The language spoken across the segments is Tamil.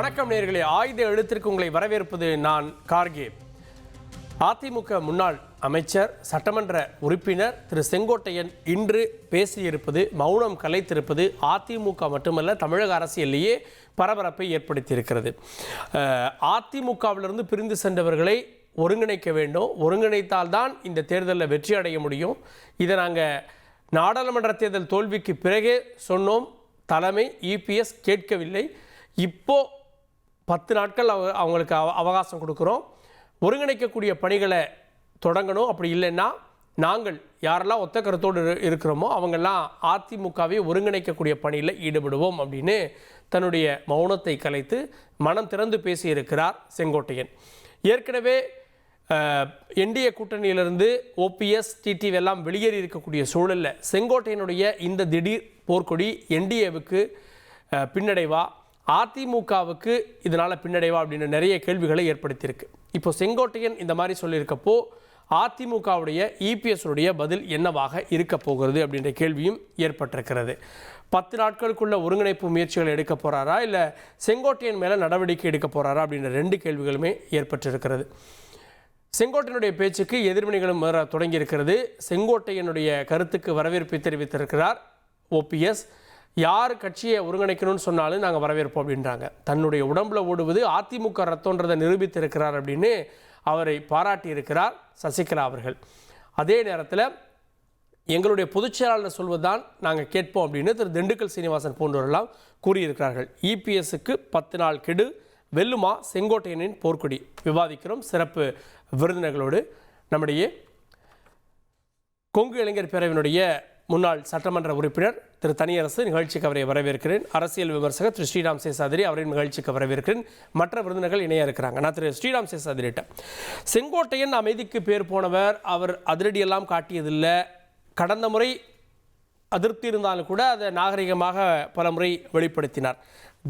வணக்கம் நேயர்களே, ஆயுத எழுத்திற்கு உங்களை வரவேற்பது நான் கார்கே. அதிமுக முன்னாள் அமைச்சர் சட்டமன்ற உறுப்பினர் திரு செங்கோட்டையன் இன்று பேசியிருப்பது, மௌனம் கலைத்திருப்பது அதிமுக மட்டுமல்ல தமிழக அரசியலிலேயே பரபரப்பை ஏற்படுத்தியிருக்கிறது. அதிமுகவிலிருந்து பிரிந்து சென்றவர்களை ஒருங்கிணைக்க வேண்டும், ஒருங்கிணைத்தால்தான் இந்த தேர்தலில் வெற்றி அடைய முடியும். இதை நாங்கள் நாடாளுமன்ற தேர்தல் தோல்விக்கு பிறகே சொன்னோம். தலைமை இபிஎஸ் கேட்கவில்லை. இப்போ 10 நாட்கள் அவங்களுக்கு அவகாசம் கொடுக்குறோம். ஒருங்கிணைக்கக்கூடிய பணிகளை தொடங்கணும். அப்படி இல்லைன்னா நாங்கள் யாரெல்லாம் ஒத்த கருத்தோடு இருக்கிறோமோ அவங்கெல்லாம் அதிமுகவை ஒருங்கிணைக்கக்கூடிய பணியில் ஈடுபடுவோம் அப்படின்னு தன்னுடைய மௌனத்தை கலைத்து மனம் திறந்து பேசியிருக்கிறார் செங்கோட்டையன். ஏற்கனவே என்டிஏ கூட்டணியிலிருந்து ஓபிஎஸ் டிடிவி எல்லாம் வெளியேறி இருக்கக்கூடிய சூழலில் செங்கோட்டையனுடைய இந்த திடீர் போர்க்கொடி என்டிஏவுக்கு பின்னடைவா, அதிமுகவுக்கு இதனால் பின்னடைவா அப்படின்னு நிறைய கேள்விகளை ஏற்படுத்தியிருக்கு. இப்போ செங்கோட்டையன் இந்த மாதிரி சொல்லியிருக்கப்போ அதிமுகவுடைய இபிஎஸ்னுடைய பதில் என்னவாக இருக்க போகிறது அப்படின்ற கேள்வியும் ஏற்பட்டிருக்கிறது. 10 நாட்களுக்குள்ள ஒருங்கிணைப்பு முயற்சிகள் எடுக்க போகிறாரா, இல்லை செங்கோட்டையன் மேலே நடவடிக்கை எடுக்க போகிறாரா அப்படின்ற 2 கேள்விகளுமே ஏற்பட்டிருக்கிறது. செங்கோட்டையனுடைய பேச்சுக்கு எதிர்வினைகளும் வர தொடங்கியிருக்கிறது. செங்கோட்டையனுடைய கருத்துக்கு வரவேற்பை தெரிவித்திருக்கிறார் ஓபிஎஸ். யார் கட்சியை ஒருங்கிணைக்கணும்னு சொன்னாலும் நாங்கள் வரவேற்போம் அப்படின்றாங்க. தன்னுடைய உடம்புல ஓடுவது அதிமுக ரத்தன்றதை நிரூபித்திருக்கிறார் அப்படின்னு அவரை பாராட்டியிருக்கிறார் சசிகலா அவர்கள். அதே நேரத்தில் எங்களுடைய பொதுச்செயலாளர் சொல்வதுதான் நாங்கள் கேட்போம் அப்படின்னு திரு திண்டுக்கல் சீனிவாசன் போன்றவரெல்லாம் கூறியிருக்கிறார்கள். இபிஎஸ்க்கு 10 நாள் கெடு வெல்லுமா செங்கோட்டையனின் போர்க்கொடி? விவாதிக்கிறோம் சிறப்பு விருந்தினர்களோடு. நம்முடைய கொங்கு இளைஞர் பேரவையினுடைய முன்னாள் சட்டமன்ற உறுப்பினர் திரு தனியரசு, நிகழ்ச்சிக்கு அவரை வரவேற்கிறேன். அரசியல் விமர்சகர் திரு ஸ்ரீராம் சேசாதிரி, அவரின் நிகழ்ச்சிக்கு வரவேற்கிறேன். மற்ற விருந்தினர்கள் இணைய இருக்கிறாங்க. நான் திரு ஸ்ரீராம் சேசாதிரிட்ட, செங்கோட்டையன் அமைதிக்கு பேர் போனவர், அவர் அதிரடியெல்லாம் காட்டியதில்லை. கடந்த முறை அதிருப்தி இருந்தாலும் கூட அதை நாகரிகமாக பல முறை வெளிப்படுத்தினார்.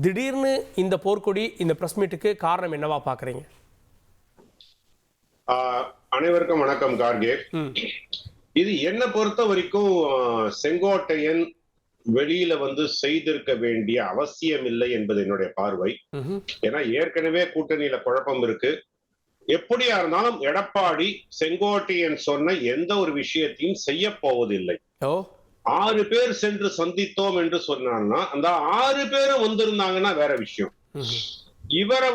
திடீர்னு இந்த போர்க்கொடி, இந்த பிரஸ் மீட்டுக்கு காரணம் என்னவா பார்க்குறீங்க? அனைவருக்கும் வணக்கம் கார்கே. இது என்ன பொறுத்த வரைக்கும் செங்கோட்டையன் வெளியில செய்திருக்க வேண்டிய அவசியம் இல்லை என்பது என்னுடைய பார்வை. ஏன்னா ஏற்கனவே கூட்டணியில குழப்பம் இருக்கு. எப்படியா இருந்தாலும் எடப்பாடி செங்கோட்டையன் சொன்ன எந்த ஒரு விஷயத்தையும் செய்ய போவதில்லை. 6 பேர் சென்று சந்தித்தோம் என்று சொன்னான்னா அந்த 6 பேரும் வந்திருந்தாங்கன்னா வேற விஷயம். இவரை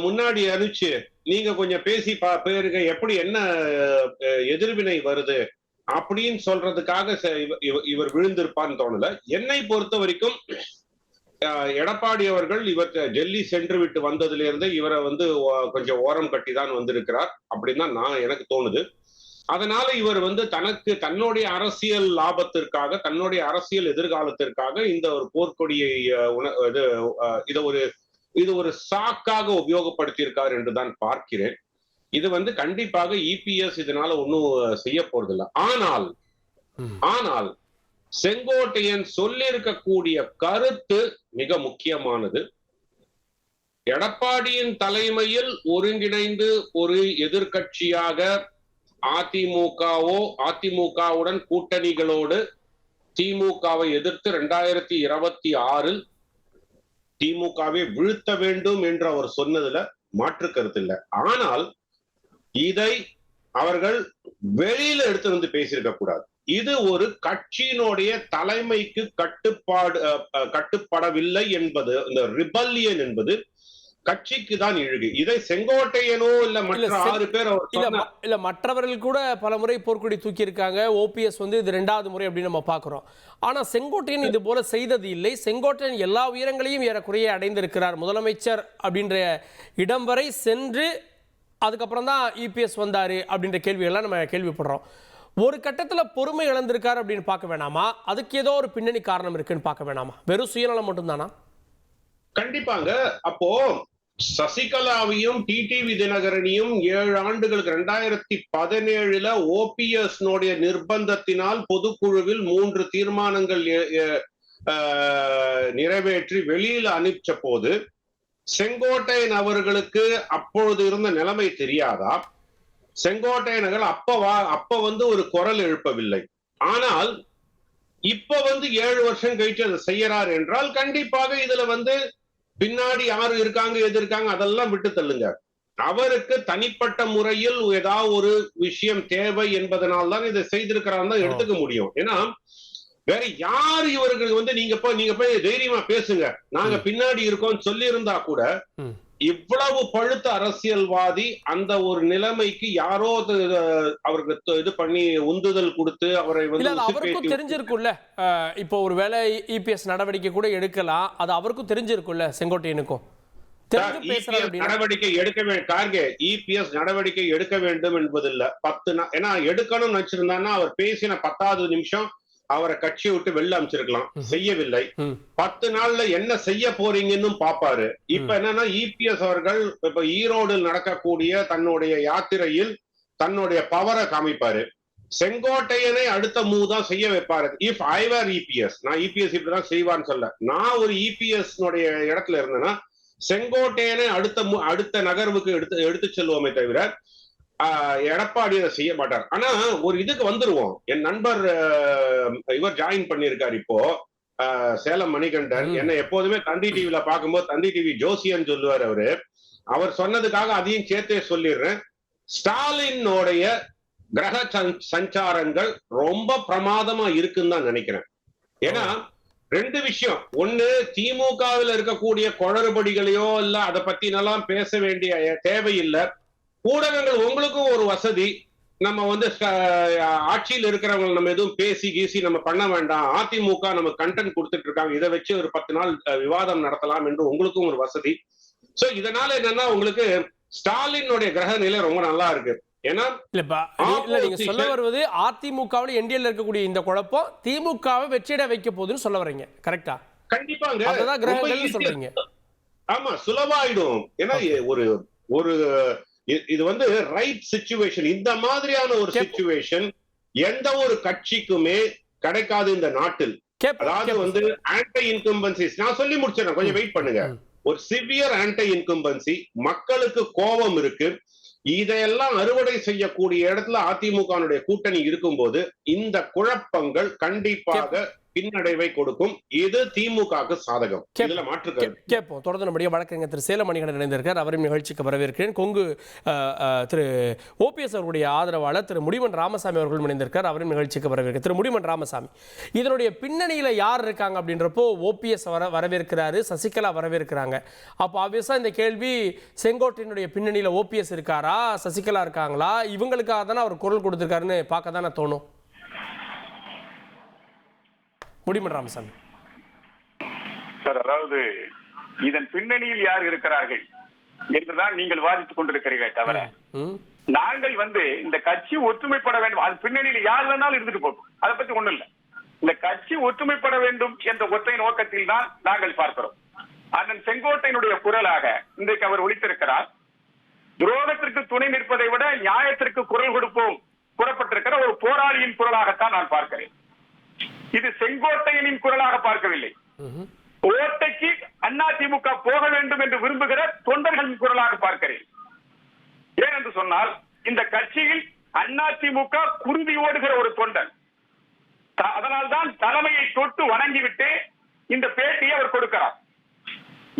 முன்னாடி அனுப்பிச்சு நீங்க கொஞ்சம் பேசி பேருங்க, எப்படி என்ன எதிர்வினை வருது அப்படின்னு சொல்றதுக்காக இவர் விழுந்திருப்பான்னு தோணல. என்னை பொறுத்த வரைக்கும் எடப்பாடி அவர்கள் இவர் டெல்லி சென்று விட்டு வந்ததுல இருந்து இவரை கொஞ்சம் ஓரம் கட்டி தான் வந்திருக்கிறார் அப்படின்னு தான் எனக்கு தோணுது. அதனால இவர் தனக்கு தன்னுடைய அரசியல் லாபத்திற்காக, தன்னுடைய அரசியல் எதிர்காலத்திற்காக இந்த ஒரு போர்க்கொடியை இது ஒரு சாக்காக உபயோகப்படுத்தியிருக்கார் என்றுதான் பார்க்கிறேன். இது கண்டிப்பாக இபிஎஸ் இதனால ஒன்னும் செய்ய போறதில்லை. ஆனால் செங்கோட்டையன் சொல்லியிருக்கக்கூடிய கருத்து மிக முக்கியமானது. எடப்பாடியின் தலைமையில் ஒருங்கிணைந்து ஒரு எதிர்கட்சியாக அதிமுகவுடன் கூட்டணிகளோடு திமுகவை எதிர்த்து 2026 திமுகவை வீழ்த்த வேண்டும் என்று அவர் சொன்னதுல மாற்று கருத்து இல்லை. ஆனால் இதை அவர்கள் வெளியில எடுத்து பேசியிருக்க கூடாது. இது ஒரு கட்சியினுடைய தலைமைக்கு கட்டுப்படவில்லை என்பது, இந்த ரிபல்லியன் என்பது கட்சிக்கு தான் இழுகு. இதை செங்கோட்டையனோ இல்ல மற்ற 6 பேர் இல்ல மற்றவர்கள் கூட பல முறை போர்க்கொடி தூக்கி இருக்காங்க. ஓபிஎஸ் இது 2வது முறை அப்படின்னு நம்ம பாக்குறோம். ஆனா செங்கோட்டையன் இது போல செய்தது இல்லை. செங்கோட்டையன் எல்லா உயரங்களையும் ஏறக்குறைய அடைந்திருக்கிறார். முதலமைச்சர் அப்படின்ற இடம் வரை சென்று அதுக்கப்புறம் தான் இபிஎஸ் வந்தாரு அப்படின்ற கேள்விகள்லாம் நம்ம கேள்விப்படுறோம். ஒரு கட்டத்துல பொறுமை இழந்திருக்காரு அப்படின்னு பார்க்க வேணாமா? அதுக்கு ஏதோ ஒரு பின்னணி காரணம் இருக்குன்னு பார்க்க வேணாமா? வெறும் சுயநலம் மட்டும்தானா? கண்டிப்பாங்க. அப்போ சசிகலாவையும் டிடிவி தினகரனையும் 7 ஆண்டுகளுக்கு 2017 ஓபிஎஸ் நிர்பந்தத்தினால் பொதுக்குழுவில் 3 தீர்மானங்கள் நிறைவேற்றி வெளியில அனுப்பிச்ச போது செங்கோட்டையன் அவர்களுக்கு அப்பொழுது இருந்த நிலைமை தெரியாதா? செங்கோட்டையன் அப்ப ஒரு குரல் எழுப்பவில்லை. ஆனால் இப்ப 7 வருஷம் கழிச்சு அதை செய்யறார் என்றால் கண்டிப்பாக இதுல பின்னாடி யாரு இருக்காங்க எது இருக்காங்க அதெல்லாம் விட்டு தள்ளுங்க. அவருக்கு தனிப்பட்ட முறையில் ஏதாவது ஒரு விஷயம் தேவை என்பதனால் தான் இதை செய்திருக்கிறான்னு தான் எடுத்துக்க முடியும். ஏன்னா வேற யார் இவர்கள் வந்து நீங்க போய் தைரியமா பேசுங்க, நாங்க பின்னாடி இருக்கோம் சொல்லி இருந்தா கூட இவ்வளவு பழுத்த அரசியல்வாதி அந்த ஒரு நிலைமைக்கு யாரோ அவருக்கு இது பண்ணி உந்துதல் கொடுத்து அவரை வந்து அவருக்கும் தெரிஞ்சிருக்கும்ல. இப்போ ஒரு வேளை இபிஎஸ் நடவடிக்கை கூட எடுக்கலாம், அது அவருக்கும் தெரிஞ்சிருக்கும்ல செங்கோட்டையனுக்கும். நடவடிக்கை எடுக்க வேண்டும் கார்கே, இபிஎஸ் நடவடிக்கை எடுக்க வேண்டும் என்பதில்லை. 10 நாள் ஏன்னா எடுக்கணும்னு நினைச்சிருந்தான்னா அவர் பேசின 10வது நிமிஷம் அவரை கட்சியை விட்டு வெளில அமைச்சிருக்கலாம், செய்யவில்லை. 10 நாள்ல என்ன செய்ய போறீங்கன்னு பாப்பாரு. இப்ப என்னன்னா இபிஎஸ் அவர்கள் இப்ப ஈரோடில் நடக்கக்கூடிய தன்னுடைய யாத்திரையில் தன்னுடைய பவரை காமிப்பாரு. செங்கோட்டையனை அடுத்த மூவ் தான் செய்ய வைப்பாரு. இஃப் ஐ வர் இபிஎஸ், நான் இபிஎஸ் இப்படிதான் செய்வான்னு சொல்ல, நான் ஒரு இபிஎஸ் இடத்துல இருந்தேன்னா செங்கோட்டையனை அடுத்த நகர்வுக்கு எடுத்து செல்வோமே தவிர எடப்பாடி அதை செய்ய மாட்டார். ஆனா ஒரு இதுக்கு வந்துருவோம். என் நண்பர் இவர் ஜாயின் பண்ணியிருக்காரு இப்போ, சேலம் மணிகண்டன். என்ன எப்போதுமே தந்தி டிவில பார்க்கும்போது தந்தி டிவி ஜோசியன் சொல்லுவார் அவரு. அவர் சொன்னதுக்காக அதையும் சேர்த்தே சொல்லிடுறேன். ஸ்டாலினுடைய கிரக சஞ்சாரங்கள் ரொம்ப பிரமாதமா இருக்குன்னு தான் நினைக்கிறேன். ஏன்னா 2 விஷயம். ஒண்ணு, திமுகவில் இருக்கக்கூடிய குளறுபடிகளையோ இல்ல அதை பத்தி எல்லாம் பேச வேண்டிய தேவையில்லை. ஊடகங்கள் உங்களுக்கும் ஒரு வசதி, நம்ம வந்து ஆட்சியில் இருக்கிறவங்க நம்ம எதுவும் பேசி கீசி நம்ம பண்ண வேண்டாம், அதிமுக நம்ம கண்டென்ட் கொடுத்துட்டு இருக்காங்க, இதை வச்சு ஒரு 10 நாள் விவாதம் நடத்தலாம் என்று உங்களுக்கும் ஒரு வசதி. சோ இதனால என்னன்னா உங்களுக்கு ஸ்டாலினுடைய கிரக நிலை ரொம்ப நல்லா இருக்கு. ஏன்னா நீங்க சொல்ல வருவது அதிமுகவில் என்டிஏல இருக்கக்கூடிய இந்த குழப்பம் திமுகவை வெற்றிட வைக்க போகுதுன்னு சொல்ல வரீங்க, கரெக்டா? கண்டிப்பாங்க, அதுதான் கிரகங்கள் சொல்றீங்க. ஆமா, சுலபாயிடும். ஏன்னா ஒரு இது வந்து ரைட் சிச்சுவேஷன். இந்த மாதிரியான ஒரு சிச்சுவேஷன் எந்த ஒரு கட்சிக்குமே கிடைக்காது இந்த நாட்டில். அதாவது வந்து ஆன்டி இன்கம்பன்சி, நான் சொல்லி முடிச்சேன், கொஞ்சம் வெயிட் பண்ணுங்க. ஒரு சிவியர் ஆன்டி இன்கம்பன்சி, மக்களுக்கு கோபம் இருக்கு. இதையெல்லாம் அறுவடை செய்யக்கூடிய இடத்துல அதிமுக கூட்டணி இருக்கும்போது இந்த குழப்பங்கள் கண்டிப்பாக பின்னடைவை கொடுக்கும். இது திமுகவுக்கு சாதகம். இதுல மாற்று கேட்போம். தொடர்ந்து நம்முடைய வழக்கறிஞர் திரு சேலம் மணிகண்டன் இணைந்திருக்கார், அவரின் நிகழ்ச்சிக்கு வரவேற்கிறேன். கொங்கு திரு ஓபிஎஸ் அவர்களுடைய ஆதரவாளர் திரு முடிமன் ராமசாமி அவர்கள் இணைந்திருக்கார், அவரின் நிகழ்ச்சிக்கு வரவேற்கிறேன். திரு முடிமன் ராமசாமி, இதனுடைய பின்னணியில யார் இருக்காங்க அப்படின்றப்போ ஓபிஎஸ் வரவேற்கிறாரு, சசிகலா வரவேற்கிறாங்க. அப்போ ஆப்வியஸா இந்த கேள்வி, செங்கோட்டையினுடைய பின்னணியில ஓபிஎஸ் இருக்காரா, சசிகலா இருக்காங்களா, இவங்களுக்காக தானே அவர் குரல் கொடுத்திருக்காருன்னு பார்க்க தானே தோணும். முடிமன் ராமசாமி சார், அதாவது இதன் பின்னணியில் யார் இருக்கிறார்கள் என்றுதான் நீங்கள் வாதித்துக் கொண்டிருக்கிறீர்கள் தவிர, நாங்கள் வந்து இந்த கட்சி ஒற்றுமைப்பட வேண்டும், அது பின்னணியில் யார் வேணாலும் இருந்துட்டு போகும், அதை பத்தி ஒண்ணும் இல்லை. இந்த கட்சி ஒற்றுமைப்பட வேண்டும் என்ற ஒற்றை நோக்கத்தில் தான் நாங்கள் பார்க்கிறோம். அதன் செங்கோட்டையினுடைய குரலாக இன்றைக்கு அவர் ஒலித்திருக்கிறார். துரோகத்திற்கு துணை நிற்பதை விட நியாயத்திற்கு குரல் கொடுப்போம் கூறப்பட்டிருக்கிற ஒரு போராளியின் குரலாகத்தான் நான் பார்க்கிறேன். இது செங்கோட்டையனின் குரலாக பார்க்கவில்லை. ஓட்டைக்கு அதிமுக போக வேண்டும் என்று விரும்புகிற தொண்டர்களின் குரலாக பார்க்கிறேன். ஏனென்று சொன்னால் இந்த கட்சியில் அதிமுக குருதி ஓடுகிற ஒரு தொண்டன். அதனால்தான் தலைமையை தொட்டு வணங்கிவிட்டு இந்த பேட்டியை அவர் கொடுக்கிறார்.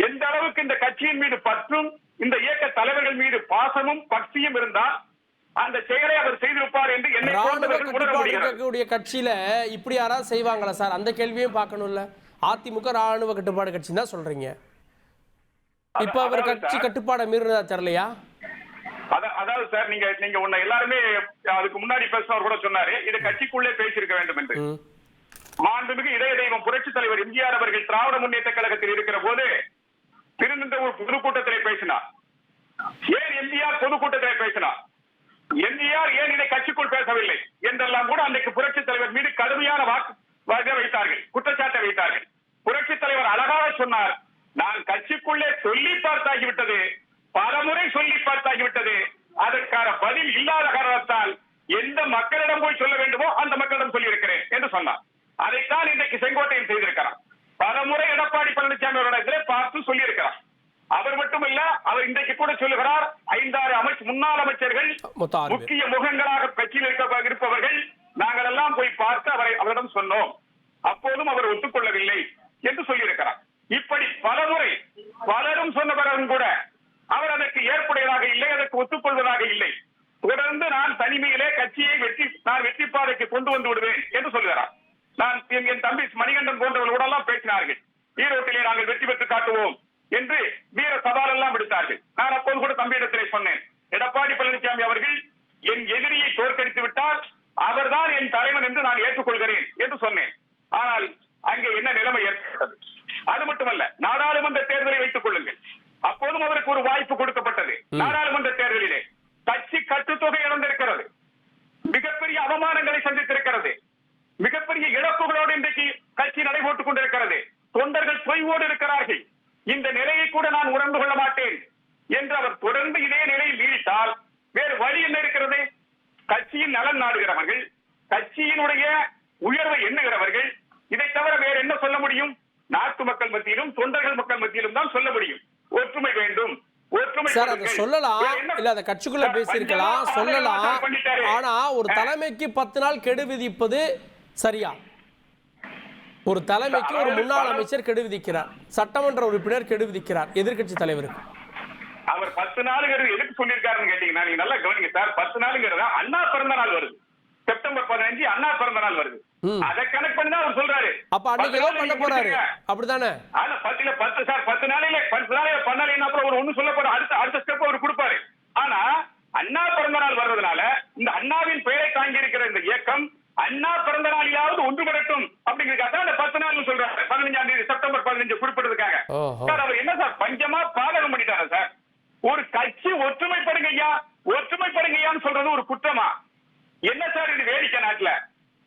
எந்த அளவுக்கு இந்த கட்சியின் மீது பற்றும் இந்த இயக்க தலைவர்கள் மீது பாசமும் பக்தியும் இருந்தால் அந்த செயலை அவர் செய்திருப்பார் என்று என்னை போன்றவர்கள் கட்சியில இப்படி யாராவது செய்வாங்களா சார்? அந்த கேள்வியும் பார்க்கணும்ல. அதிமுக ராணுவ கட்டுப்பாடு கட்சி தான் சொல்றீங்க, இப்ப அவர் கட்சி கட்டுப்பாடை மீறினதா தெரியலையா? அதாவது சார், நீங்க உன்னை எல்லாருமே அதுக்கு முன்னாடி பேசினவர் கூட சொன்னாரு, இது கட்சிக்குள்ளே பேசியிருக்க வேண்டும் என்று. மாண்புமிகு இதய தெய்வம் புரட்சி தலைவர் எம்ஜிஆர் அவர்கள் திராவிட முன்னேற்ற கழகத்தில் இருக்கிற போது திருநெல்வேலி பொதுக்கூட்டத்திலே பேசினார். ஏன் எம்ஜிஆர் பொதுக்கூட்டத்திலே பேசினார்? எம்ஜிஆர் ஏன் இதை கட்சிக்குள் பேசவில்லை என்றெல்லாம் கூட அன்றைக்கு புரட்சி தலைவர் மீது கடுமையான வாக்கு வைத்தார்கள், குற்றச்சாட்டை வைத்தார்கள். புரட்சி தலைவர் அழகாக சொன்னார், நான் கட்சிக்குள்ளே சொல்லி பார்த்தாகிவிட்டது, பலமுறை சொல்லி பார்த்தாகிவிட்டது, அதற்கான பதில் இல்லாத காரணத்தால் எந்த மக்களிடம் போய் சொல்ல வேண்டுமோ அந்த மக்களிடம் சொல்லி இருக்கிறேன் என்று சொன்னார். அதைத்தான் இன்றைக்கு செங்கோட்டையன் செய்திருக்கிறார். பலமுறை எடப்பாடி பழனிசாமி அவரிடத்திலே பார்த்து சொல்லி இருக்கிறார். அவர் மட்டுமல்ல, அவர் இன்றைக்கு கூட சொல்லுகிறார், 5-6 முன்னாள் அமைச்சர்கள், முக்கிய முகங்களாக கட்சியில் இருப்பவர்கள் நாங்கள் எல்லாம் போய் பார்த்து அவரிடம் சொன்னோம், அப்போதும் அவர் ஒத்துக்கொள்ளவில்லை என்று சொல்லியிருக்கிறார். இப்படி பலமுறை பலரும் சொன்ன பிறகும் கூட அவர் அதற்கு ஏற்புடையதாக இல்லை, அதற்கு ஒத்துக்கொள்வதாக இல்லை. தொடர்ந்து நான் தனிமையிலே கட்சியை வெற்றி பாதைக்கு கொண்டு வந்து விடுவேன் என்று சொல்கிறார். நான் என் தம்பி மணிகண்டன் போன்றவர்களோட எல்லாம் பேசினார்கள். ஈரோட்டிலே நாங்கள் வெற்றி பெற்று காட்டுவோம் என்று வீர சவால் எல்லாம் விடுத்தார்கள். நான் அப்போது கூட தம்பியிடத்திலே சொன்னேன், எடப்பாடி பழனிசாமி அவர்கள் என் எதிரியை தோற்கடித்து விட்டால் அவர்தான் என் தலைவன் என்று நான் ஏற்றுக்கொள்கிறேன் என்று சொன்னேன். ஆனால் அங்கே என்ன நிலைமை ஏற்பட்டது? அது மட்டுமல்ல, நாடாளுமன்ற தேர்தலை வைத்துக் கொள்ளுங்கள். அப்போதும் அவருக்கு ஒரு வாய்ப்பு கொடுக்கப்பட்டது. நாடாளுமன்ற தேர்தலிலே கட்சி கட்டுத்தொகை இழந்திருக்கிறது, மிகப்பெரிய அவமானங்களை சந்தித்திருக்கிறது, மிகப்பெரிய இழப்புகளோடு இன்றைக்கு கட்சி நடைபோட்டுக் கொண்டிருக்கிறது. தொண்டர்கள் தொய்வோடு இருக்கிறார்கள். இந்த நிலையை கூட நான் உணர்ந்து கொள்ள மாட்டேன் என்று அவர் தொடர்ந்து இதே நிலையில் நீடித்தால் வேறு வழி என்ன இருக்கிறது? கட்சியின் நலன் நாடுகிறவர்கள், கட்சியினுடைய உயர்வை எண்ணுகிறவர்கள், இதை தவிர வேறு என்ன சொல்ல முடியும்? நாட்டு மக்கள் மத்தியிலும் தொண்டர்கள் மக்கள் மத்தியிலும் தான் சொல்ல முடியும். ஒற்றுமை வேண்டும், ஒற்றுமை. சார் அதை சொல்லலாம், இல்ல அதை கட்சிக்குள்ள பேசியிருக்கலாம், சொல்லலாம். ஆனா ஒரு தலைமைக்கு 10 நாள் கெடு விதிப்பது சரியா? ஒரு தலைமைக்கு ஒரு முன்னாள் அமைச்சர் கெடு விதிக்கிறார், சட்டமன்ற உறுப்பினர் கெடு விதிக்கிறார் எதிர்கட்சி தலைவருக்கு. அவர் 10 நாளுங்கிறது எதுக்கு சொல்லியிருக்காருன்னு கேட்டீங்கன்னா நீங்க நல்லா கவனிங்க சார். 10 நாளுங்கிறதா அண்ணா பிறந்த நாள் வருது, செப்டம்பர் 15 அண்ணா பிறந்த நாள் வருது. அதை கணக்கு பண்ணி தான் அவர் சொல்றாரு. அப்ப அன்னைக்கு ஏதோ பண்ண போறாரு, அப்படிதானே? 10 நாளையில பண்ணலைன்னா அப்புறம் ஒரு ஒண்ணு சொல்ல போற அடுத்த ஸ்டெப் அவர் கொடுப்பாரு. ஆனா அண்ணா பிறந்த நாள் வர்றதுனால இந்த அண்ணாவின் பெயரை தாங்கி இருக்கிற இந்த இயக்கம் அண்ணா பிறந்த நாளிலாவது ஒன்றுபடட்டும் அப்படிங்கிறதுக்காக அந்த 10 நாள் சொல்றாரு. 15ஆம் தேதி செப்டம்பர் 15 குறிப்பிட்டதுக்காக. சார் அவர் என்ன சார் பஞ்சமா பாதகம் பண்ணிட்டாரு சார்? ஒரு கட்சி ஒற்றுமைப்படுங்கய்யான்னு சொல்றது ஒரு குற்றமா? என்ன சார் இது வேடிக்கை? நாட்டுல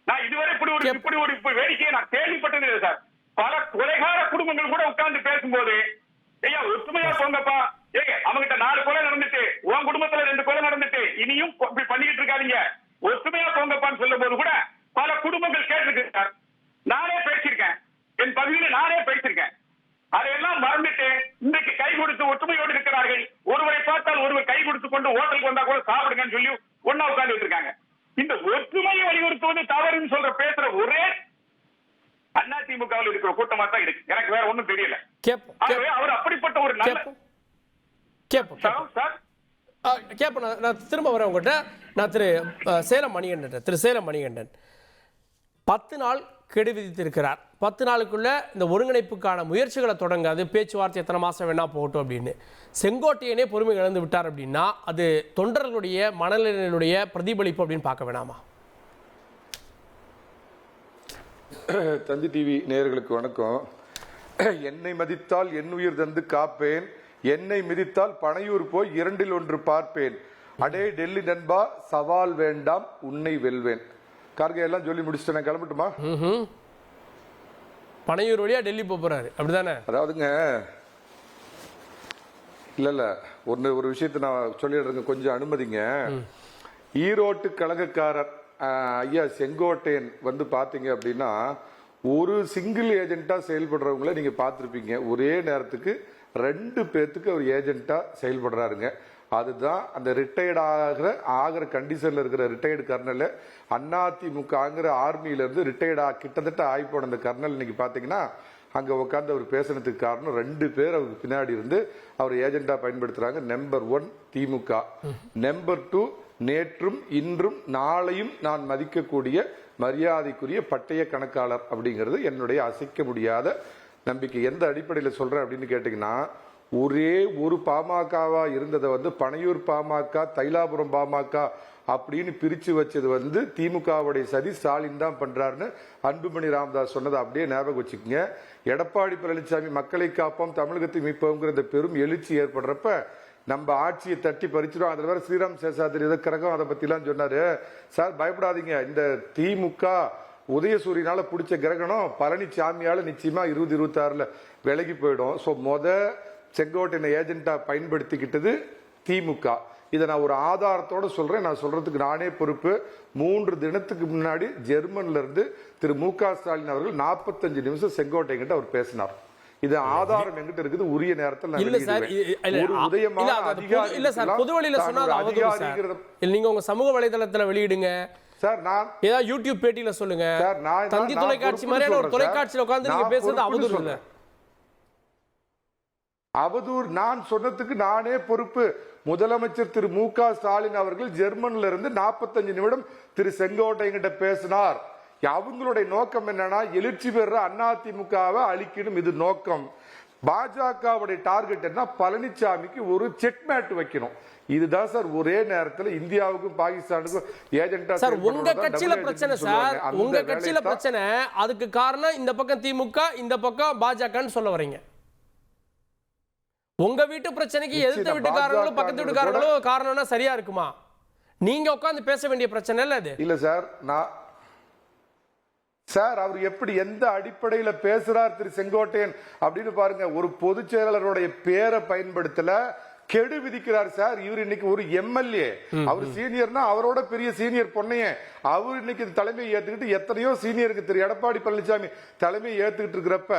நான் இதுவரை இப்படி ஒரு வேடிக்கையை நான் கேள்விப்பட்டது இல்லை சார். பல கொலைகார குடும்பங்கள் கூட உட்கார்ந்து பேசும்போது ஐயா ஒற்றுமையா போங்கப்பா, அவங்கிட்ட 4 கொலை நடந்துட்டு உன் குடும்பத்துல 2 கொலை நடந்துட்டு இனியும் இப்படி பண்ணிக்கிட்டு இருக்காதீங்க, ஒற்றுமையா போங்கப்பான்னு சொல்லும் போது கூட பல குடும்பங்கள் கேட்டிருக்கு சார். நானே பேசியிருக்கேன், என் பகுதியில நானே பேசியிருக்கேன். அதையெல்லாம் மறந்துட்டு இன்றைக்கு கை கொடுத்து ஒற்றுமையோடு இருக்கிறார்கள். ஒருவரை பார்த்தால் ஒருவர் கை கொடுத்து கொண்டு ஹோட்டலுக்கு வந்தா கூட சாப்பிடுங்கன்னு சொல்லி ஒன்னா உட்கார்ந்து இருக்காங்க. இந்த ஒற்றுமையை வலியுறுத்துவது தவறுன்னு சொல்ற பேசுற ஒரே அதிமுகவில் இருக்கிற கூட்டமா தான் இருக்கு. எனக்கு வேற ஒண்ணும் தெரியல. அவர் அப்படிப்பட்ட ஒரு நல்ல நான் திரும்ப வரேன் உங்ககிட்ட. நான் திரு சேலம் மணிகண்டன் 10 நாள் கெடு விதித்திருக்கிறார். 10 நாளுக்குள்ள இந்த ஒருங்கிணைப்புக்கான முயற்சிகளை தொடங்காது, பேச்சுவார்த்தை எத்தனை மாசம் வேணா போகட்டும் அப்படின்னு செங்கோட்டையனே பொறுமை இழந்து விட்டார் அப்படின்னா அது தொண்டர்களுடைய மனநிலையினுடைய பிரதிபலிப்பு அப்படின்னு பார்க்க வேணாமா? தந்தி டிவி நேயர்களுக்கு வணக்கம். என்னை மதித்தால் என் உயிர் தந்து காப்பேன், என்னை மிதித்தால் பனையூர் போய் 2இல் 1 பார்ப்பேன், அடே டெல்லி நண்பா சவால் வேண்டாம் உன்னை வெல்வேன். கார்கே எல்லாம் சொல்லி முடிச்சுட்டு நான் கிளம்பட்டுமா? பனையூர் வழியா டெல்லி போறாரு, அப்படிதானே? அதாவதுங்க, இல்ல ஒரு விஷயத்தை நான் சொல்லிடுறேங்க, கொஞ்சம் அனுமதிங்க. ஈரோட்டு கழகக்காரர் ஐயா செங்கோட்டையன் வந்து பாத்தீங்க அப்படின்னா ஒரு சிங்கிள் ஏஜென்ட்டா செயல்படுறவங்கள நீங்க பார்த்திருப்பீங்க. ஒரே நேரத்துக்கு 2 பேர்த்துக்கு அவர் ஏஜென்ட்டா செயல்படுறாருங்க. அதுதான் அந்த ரிட்டையர்ட் ஆகிற கண்டிஷன்ல இருக்கிற ரிட்டையர்டு கர்னல். அதிமுகங்கிற ஆர்மியில இருந்து ரிட்டையர்ட் கிட்டத்தட்ட ஆகி போன அந்த கர்னல் இன்னைக்கு பாத்தீங்கன்னா அங்க உட்கார்ந்து அவர் பேசுனதுக்கு காரணம் 2 பேர் அவருக்கு பின்னாடி இருந்து அவர் ஏஜென்ட்டா பயன்படுத்துறாங்க. நம்பர் 1 திமுக, நம்பர் 2 நேற்றும் இன்றும் நாளையும் நான் மதிக்கக்கூடிய மரியாதைக்குரிய பட்டய கணக்காளர் அப்படிங்கிறது என்னுடைய அசைக்க முடியாத நம்பிக்கை. எந்த அடிப்படையில் சொல்றேன் அப்படின்னு கேட்டீங்கன்னா, ஒரே ஒரு பாமகவா இருந்ததை வந்து பனையூர் பாமக, தைலாபுரம் பாமக அப்படின்னு பிரிச்சு வச்சது வந்து திமுகவுடைய சதி ஸ்டாலின் தான் பண்றாருன்னு அன்புமணி ராமதாஸ் சொன்னதை அப்படியே ஞாபகம் வச்சுக்கோங்க. எடப்பாடி பழனிசாமி மக்களை காப்போம் தமிழகத்தை மீட்போங்கிற இந்த பெரும் எழுச்சி ஏற்படுறப்ப நம்ம ஆட்சியை தட்டி பறிச்சிடும். அதுல வேற ஸ்ரீராம் சேஷாதிரி ஏதோ கிரகம் அதை பத்தி எல்லாம் சொன்னாரு. சார் பயப்படாதீங்க, இந்த திமுக உதயசூரியனால பிடிச்ச கிரகணம் பழனிசாமியால நிச்சயமா 2026 விலகி போயிடும். ஸோ செங்கோட்டையனை ஏஜென்ட்டா பயன்படுத்திக்கிட்டது திமுக. இதை நான் ஒரு ஆதாரத்தோட சொல்றேன், நான் சொல்றதுக்கு நானே பொறுப்பு. 3 தினத்துக்கு முன்னாடி ஜெர்மன்ல இருந்து திரு மு.க. ஸ்டாலின் அவர்கள் 45 நிமிஷம் செங்கோட்டையன் கிட்ட அவர் பேசினார். இது ஆதாரம் எங்கிட்ட இருக்குது, உரிய நேரத்தில் நீங்க உங்க சமூக வலைதளத்துல வெளியிடுங்க சார். நான் ஏதாவது யூடியூப் பேட்டியில சொல்லுங்க. தந்தி தொலைக்காட்சி மாதிரியான ஒரு தொலைக்காட்சியில உட்கார்ந்து நீங்க பேசுறது அவதூறு இல்ல. அவதூறு நான் சொன்னதுக்கு நானே பொறுப்பு. முதலமைச்சர் திரு மு.க. ஸ்டாலின் அவர்கள் ஜெர்மன்ல இருந்து 45 நிமிடம் திரு செங்கோட்டையன்கிட்ட பேசினார். அவங்களுடைய நோக்கம் என்னன்னா, எழுச்சி பெற அதிமுகவை அழிக்கணும், இது நோக்கம். பாஜகவுடைய டார்கெட் என்ன, பழனிசாமிக்கு ஒரு செக் மேட் வைக்கணும். இதுதான் சார் ஒரே நேரத்தில் இந்தியாவுக்கும் பாகிஸ்தானுக்கும் ஏஜென்டா. சார் உங்க கட்சியில பிரச்சனை சார், உங்க கட்சியில பிரச்சனை. அதுக்கு காரணம் இந்த பக்கம் திமுக, இந்த பக்கம் பாஜகன்னு சொல்ல வரீங்க. உங்க வீட்டு பிரச்சனைக்கு எதிர்த்த வீட்டுக்காரங்களும் பக்கத்து வீட்டுக்காரங்களும் காரணம்னா சரியா இருக்குமா? நீங்க உட்கார்ந்து பேச வேண்டிய பிரச்சனை இல்ல அது. இல்ல சார், சார் அவர் எப்படி எந்த அடிப்படையில பேசுறார் திரு செங்கோட்டையன் அப்படின்னு பாருங்க. ஒரு பொதுச் செயலாளருடைய பேரை பயன்படுத்தல, கெடு விதிக்கிறார் சார். இவர் இன்னைக்கு ஒரு எம்எல்ஏ, அவர் சீனியர்னா அவரோட பெரிய சீனியர் பொண்ணையே அவர் இன்னைக்கு தலைமையை ஏத்துக்கிட்டு எத்தனையோ சீனியருக்கு திரு எடப்பாடி பழனிசாமி தலைமையை ஏத்துக்கிட்டு இருக்கிறப்ப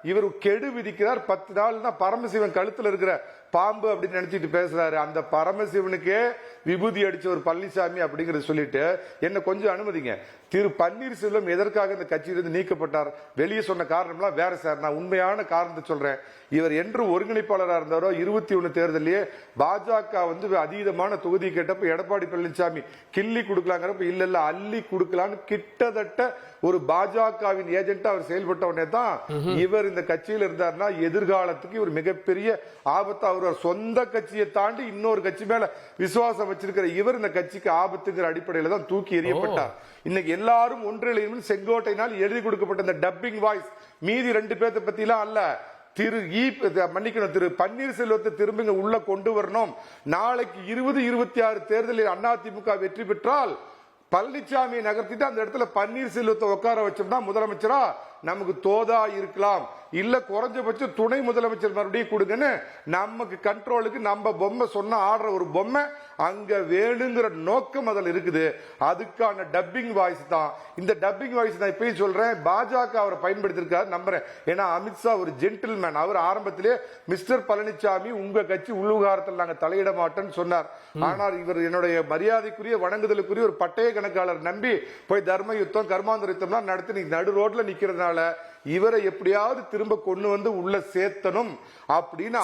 இவர் கெடு விதிக்கிறார். 10 நாள்னா பரமசிவன் கழுத்துல இருக்கிற பாம்பு அப்படின்னு நினைச்சிட்டு பேசுறாரு. அந்த பரமசிவனுக்கே விபூதி அடிச்ச ஒரு பழனிசாமி அப்படிங்கறத சொல்லிட்டு என்ன கொஞ்சம் அனுமதிங்க. திரு பன்னீர்செல்வம் எதற்காக இந்த கட்சியிலிருந்து நீக்கப்பட்டார், வெளியே சொன்ன காரணம்லாம் வேற சார். நான் உண்மையான காரணத்தை சொல்றேன். இவர் என்று ஒருங்கிணைப்பாளராக இருந்தாரோ 21 தேர்தலையே பாஜக அதீதமான தொகுதி கேட்டப்ப எடப்பாடி பழனிசாமி கிள்ளி கொடுக்கலாங்கிறப்ப இல்ல இல்ல அள்ளி கொடுக்கலான்னு கிட்டத்தட்ட ஒரு பாஜகவின் ஏஜென்டா அவர் செயல்பட்ட உடனே தான் இவர் இந்த கட்சியில் இருந்தார்னா எதிர்காலத்துக்கு ஒரு மிகப்பெரிய ஆபத்து. அவர் சொந்த கட்சியை தாண்டி இன்னொரு கட்சி மேல விசுவாசம் வச்சிருக்கிற இவர் இந்த கட்சிக்கு ஆபத்துங்கிற அடிப்படையில தான் தூக்கி எறியப்பட்டார். இன்னைக்கு எல்லாரும் ஒன்றிணையும் செங்கோட்டையினால் எழுதி கொடுக்கப்பட்ட இந்த டப்பிங் வாய்ஸ் மீதி 2 பேர்த்த பத்தி எல்லாம் அல்ல. மன்னிக்கணும், திரு பன்னீர்செல்வத்தை திரும்ப உள்ள கொண்டு வரணும். நாளைக்கு 2026 தேர்தலில் அதிமுக வெற்றி பெற்றால் பழனிசாமியை நகர்த்திட்டு அந்த இடத்துல பன்னீர்செல்வத்தை உட்கார வச்சோம்னா முதலமைச்சரா நமக்கு தோதா இருக்கலாம். இல்ல குறைஞ்சபட்சம் துணை முதலமைச்சர் மறுபடியும் கொடுங்கன்னு நமக்கு கண்ட்ரோலுக்கு நம்ம பொம்மை சொன்ன ஆடுற ஒரு பொம்மை அங்க வேணுங்கிற நோக்கம் அதில் இருக்குது. அதுக்கான டப்பிங் வாய்ஸ் தான் இந்த டப்பிங் வாய்ஸ். நான் இப்பயும் சொல்றேன், பாஜக அவரை பயன்படுத்திருக்காரு நம்புறேன். ஏன்னா அமித்ஷா ஒரு ஜென்டில்மேன். அவர் ஆரம்பத்திலே மிஸ்டர் பழனிசாமி உங்க கட்சி உள்ளுகாரத்தில் நாங்க தலையிட மாட்டோம்னு சொன்னார். ஆனால் இவர் என்னுடைய மரியாதைக்குரிய வணங்குதலுக்குரிய ஒரு பட்டய கணக்காளர் நம்பி போய் தர்ம யுத்தம் கர்மாந்திர யுத்தம்லாம் நடத்தி நீங்க நடு ரோட்ல நிக்கிறதுனால இவரை எப்படியாவது திரும்ப கொண்டு வந்து உள்ள சேர்த்தனும் அப்படின்னு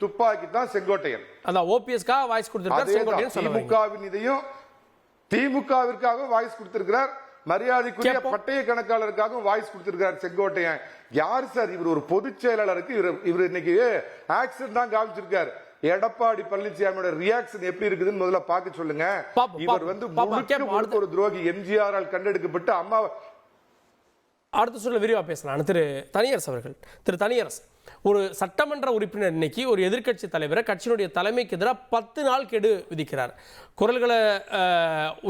துப்பாக்கி தான் செங்கோட்டையன். திமுகவின் இதையும் திமுகவிற்காக வாய்ஸ் கொடுத்திருக்கிறார். மரியாதைக்குரிய பட்டய கணக்காளருக்காக வாய்ஸ் கொடுத்திருக்கிறார் செங்கோட்டையன். யார் சார் இவர்? ஒரு பொதுச் செயலாளருக்கு இவர் இன்னைக்கு ஆக்சன் தான் காமிச்சிருக்காரு. எடப்பாடி பழனிசாமியோட ரியாக்ஷன் எப்படி இருக்குதுன்னு முதல்ல பார்க்க சொல்லுங்க. இவர் முழுக்க ஒரு துரோகி, எம்ஜிஆரால் கண்டெடுக்கப்பட்டு அம்மா. அடுத்த சொல்ல விரிவா பேசலாம் திரு தனியரசு அவர்கள். திரு தனியரசு, ஒரு சட்டமன்ற உறுப்பினர் இன்னைக்கு ஒரு எதிர்க்கட்சி தலைவரை கட்சியினுடைய தலைமைக்கு எதிராக 10 நாள் கெடு விதிக்கிறார். குரல்களை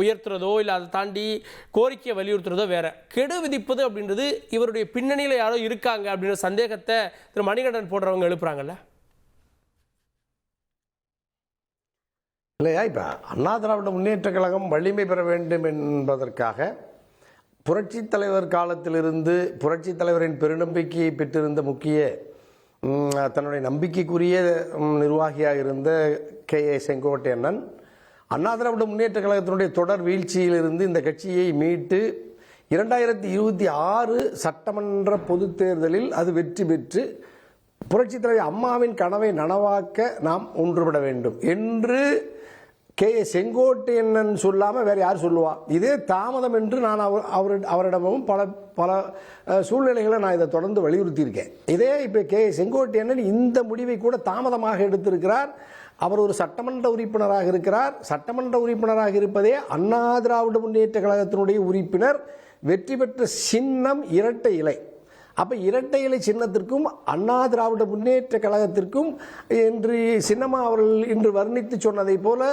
உயர்த்துறதோ இல்லை அதை தாண்டி கோரிக்கையை வலியுறுத்துறதோ வேற. கெடு விதிப்பது அப்படின்றது இவருடைய பின்னணியில் யாரோ இருக்காங்க அப்படின்ற சந்தேகத்தை திரு மணிகண்டன் போடுறவங்க எழுப்புறாங்கல்ல. இல்லையா, இப்போ அண்ணா திராவிட முன்னேற்ற கழகம் வலிமை பெற வேண்டும் என்பதற்காக புரட்சித் தலைவர் காலத்திலிருந்து புரட்சித் தலைவரின் பெருநம்பிக்கையை பெற்றிருந்த முக்கிய தன்னுடைய நம்பிக்கைக்குரிய நிர்வாகியாக இருந்த கே.ஏ. செங்கோட்டையன் அண்ணா திராவிட முன்னேற்ற கழகத்தினுடைய தொடர் வீழ்ச்சியிலிருந்து இந்த கட்சியை மீட்டு 2026 சட்டமன்ற பொதுத் தேர்தலில் அது வெற்றி பெற்று புரட்சித் தலைவர் அம்மாவின் கனவை நனவாக்க நாம் ஒன்றுபட வேண்டும் என்று கே.ஏ. செங்கோட்டையன் சொல்லாமல் வேற யார் சொல்லுவா? இதே தாமதம் என்று நான் அவரிடமும் பல பல சூழ்நிலைகளை நான் இதை தொடர்ந்து வலியுறுத்தியிருக்கேன். இதே இப்போ கே.ஏ. செங்கோட்டையன் இந்த முடிவை கூட தாமதமாக எடுத்திருக்கிறார். அவர் ஒரு சட்டமன்ற உறுப்பினராக இருக்கிறார். சட்டமன்ற உறுப்பினராக இருப்பதே அண்ணா திராவிட முன்னேற்ற கழகத்தினுடைய உறுப்பினர். வெற்றி பெற்ற சின்னம் இரட்டை இலை. அப்போ இரட்டை இலை சின்னத்திற்கும் அண்ணா திராவிட முன்னேற்ற கழகத்திற்கும் என்று சின்னம்மா அவர்கள் இன்று வர்ணித்து சொன்னதை போல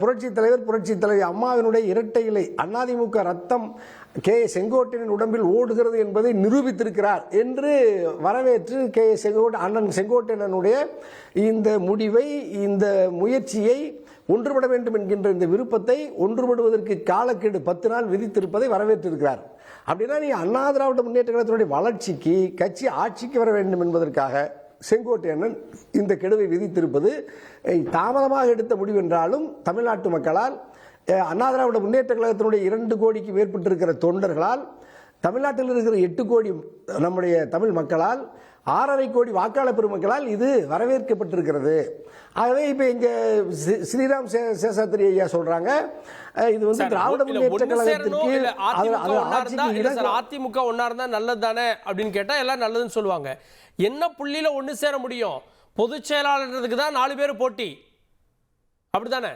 புரட்சித் தலைவர் அம்மாவினுடைய இரட்டை இலை அதிமுக ரத்தம் கே.ஏ. செங்கோட்டையனின் உடம்பில் ஓடுகிறது என்பதை நிரூபித்திருக்கிறார் என்று வரவேற்று அண்ணன் செங்கோட்டையனுடைய இந்த முடிவை, இந்த முயற்சியை, ஒன்றுபட வேண்டும் என்கின்ற இந்த விருப்பத்தை, ஒன்றுபடுவதற்கு காலக்கெடு 10 நாள் விதித்திருப்பதை வரவேற்றிருக்கிறார். அப்படின்னா நீ அண்ணா திராவிட முன்னேற்ற கழகத்தினுடைய வளர்ச்சிக்கு, கட்சி ஆட்சிக்கு வர வேண்டும் என்பதற்காக செங்கோட்டையன் இந்த கெடுவை விதித்திருப்பது தாமதமாக எடுத்த முடிவு என்றாலும் தமிழ்நாட்டு மக்களால், அண்ணா திராவிட முன்னேற்ற கழகத்தினுடைய 2 கோடிக்கு மேற்பட்டிருக்கிற தொண்டர்களால், தமிழ்நாட்டில் இருக்கிற 8 கோடி நம்முடைய தமிழ் மக்களால் 6.5 கோடி வாக்காளர் பெருமக்களால் இது வரவேற்கப்பட்டிருக்கிறது. ஆகவே இப்ப இங்க ஸ்ரீராம் சேஷாத்ரி ஐயா சொல்றாங்க இது வந்து திராவிட முன்னேற்ற கழகத்திற்கு அதிமுக ஒன்னா இருந்தா நல்லது தானே அப்படின்னு கேட்டா எல்லாம் நல்லதுன்னு சொல்லுவாங்க. என்ன புள்ளியில ஒண்ணு சேர முடியும்? பொதுச் செயலாளருக்கு தான் 4 பேர் போட்டி, அப்படித்தானே?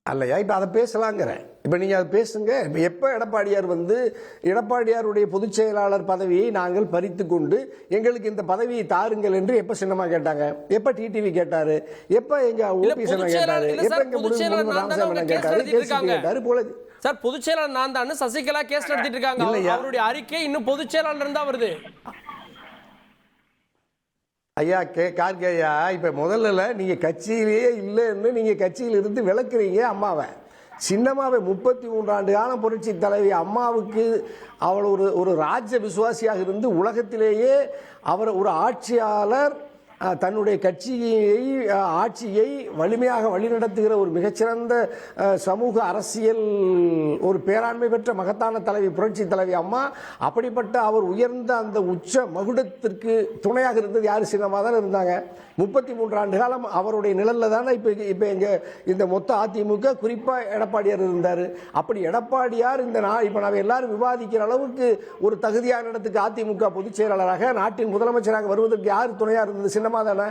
அல்லையா, இப்ப அதை பேசலாங்கிறேன். இப்ப நீங்க அதை பேசுங்க. எப்ப எடப்பாடியார் வந்து எடப்பாடியாருடைய பொதுச் செயலாளர் பதவியை நாங்கள் பறித்து கொண்டு எங்களுக்கு இந்த பதவியை தாருங்கள் என்று எப்ப சின்னமா கேட்டாங்க? எப்ப டிடிவி கேட்டாரு? எப்ப எங்க ஓபிஎஸ் கேட்டாரு? எப்ப எங்க ராமசாமி கேட்டாரு? கேட்டாரு போல சார். பொதுச் செயலாளர் நான் தான் சசிகலா கேஸ் நடத்திட்டு இருக்காங்க. அவருடைய அறிக்கை இன்னும் பொதுச் செயலாளர் இருந்தா வருது. ஐயா கார்கே ஐயா, இப்ப முதல்ல நீங்க கட்சியிலேயே இல்லைன்னு நீங்க கட்சியில இருந்து விளக்குறீங்க அம்மாவை. சின்னம்மாவை 33 ஆண்டு காலம் புரட்சி தலைவி அம்மாவுக்கு அவள் ஒரு ராஜ்ய விசுவாசியாக இருந்து உலகத்திலேயே அவர் ஒரு ஆட்சியாளர் தன்னுடைய ஆட்சியை வலிமையாக வழிநடத்துகிற ஒரு மிகச்சிறந்த சமூக அரசியல் ஒரு பேராண்மை பெற்ற மகத்தான தலைவி புரட்சி தலைவி அம்மா. அப்படிப்பட்ட அவர் உயர்ந்த அந்த உச்ச மகுடத்திற்கு துணையாக இருந்தது யாரு? சின்னமா தான் இருந்தாங்க. 33 ஆண்டு காலம் அவருடைய நிழல்ல தானே இப்ப எங்க இந்த மொத்த அதிமுக, குறிப்பா எடப்பாடியார் இருந்தாரு. அப்படி எடப்பாடியார் இந்த இப்ப நாம எல்லாரும் விவாதிக்கிற அளவுக்கு ஒரு தகுதியான இடத்துக்கு அதிமுக பொதுச் செயலாளராக நாட்டின் முதலமைச்சராக வருவதற்கு யார் துணையா இருந்தது? சின்னம்மா தானே.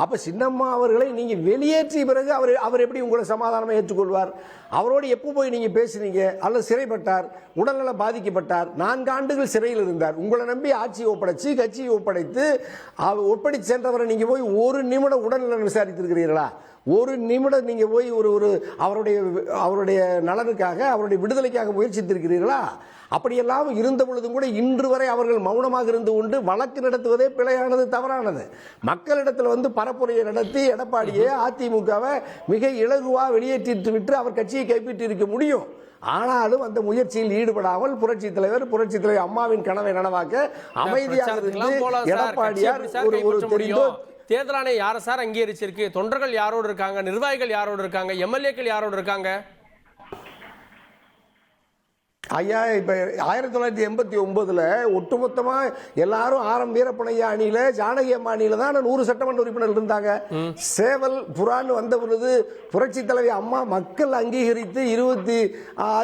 அப்ப சின்னம்மா அவர்களை நீங்க வெளியேற்றிய பிறகு அவர் எப்படி உங்களை சமாதானமா ஏற்றுக்கொள்வார்? அவரோடு எப்போ போய் நீங்க பேசுனீங்க? அல்லது சிறைப்பட்டார், உடல்நலம் பாதிக்கப்பட்டார், 4 ஆண்டுகள் சிறையில் இருந்தார். உங்களை நம்பி ஆட்சியை ஒப்படைச்சு கட்சியை ஒப்படைத்து சென்றவரை நீங்க போய் ஒரு நிமிடம் உடல்நலம் விசாரித்திருக்கிறீர்களா? ஒரு நிமிடம் நீங்க போய் ஒரு அவருடைய நலனுக்காக, அவருடைய விடுதலைக்காக முயற்சித்திருக்கிறீர்களா? அப்படியெல்லாம் இருந்த பொழுதும் கூட இன்று வரை அவர்கள் மௌனமாக இருந்து கொண்டு வழக்கு நடத்துவதே பிழையானது, தவறானது. மக்களிடத்தில் வந்து பரப்புரையை நடத்தி எடப்பாடியை அதிமுகவை மிக இலகுவா வெளியேற்றிட்டு விட்டு அவர் கட்சியை கைப்பற்றி இருக்க முடியும். ஆனாலும் அந்த முயற்சியில் ஈடுபடாமல் புரட்சி தலைவர் அம்மாவின் கனவை நனவாக்க அமைதியாக இருந்து எடப்பாடியார் ஒரு தெரிந்தோ தேர்தல் ஆணையம் யாரை சார் அங்கீகரிச்சிருக்கு? தொண்டர்கள் யாரோடு இருக்காங்க? நிர்வாகிகள் யாரோடு இருக்காங்க? எம்எல்ஏக்கள் யாரோடு இருக்காங்க? ஐயா, இப்ப 1989 ஒட்டுமொத்தமா எல்லாரும் ஆரம் வீரப்பனையா அணியில, ஜானகி அம்மா அணியில தான் 100 சட்டமன்ற உறுப்பினர்கள் இருந்தாங்க. சேவல் புறான்னு வந்த பொழுது புரட்சி தலைவி அம்மா மக்கள் அங்கீகரித்து 26,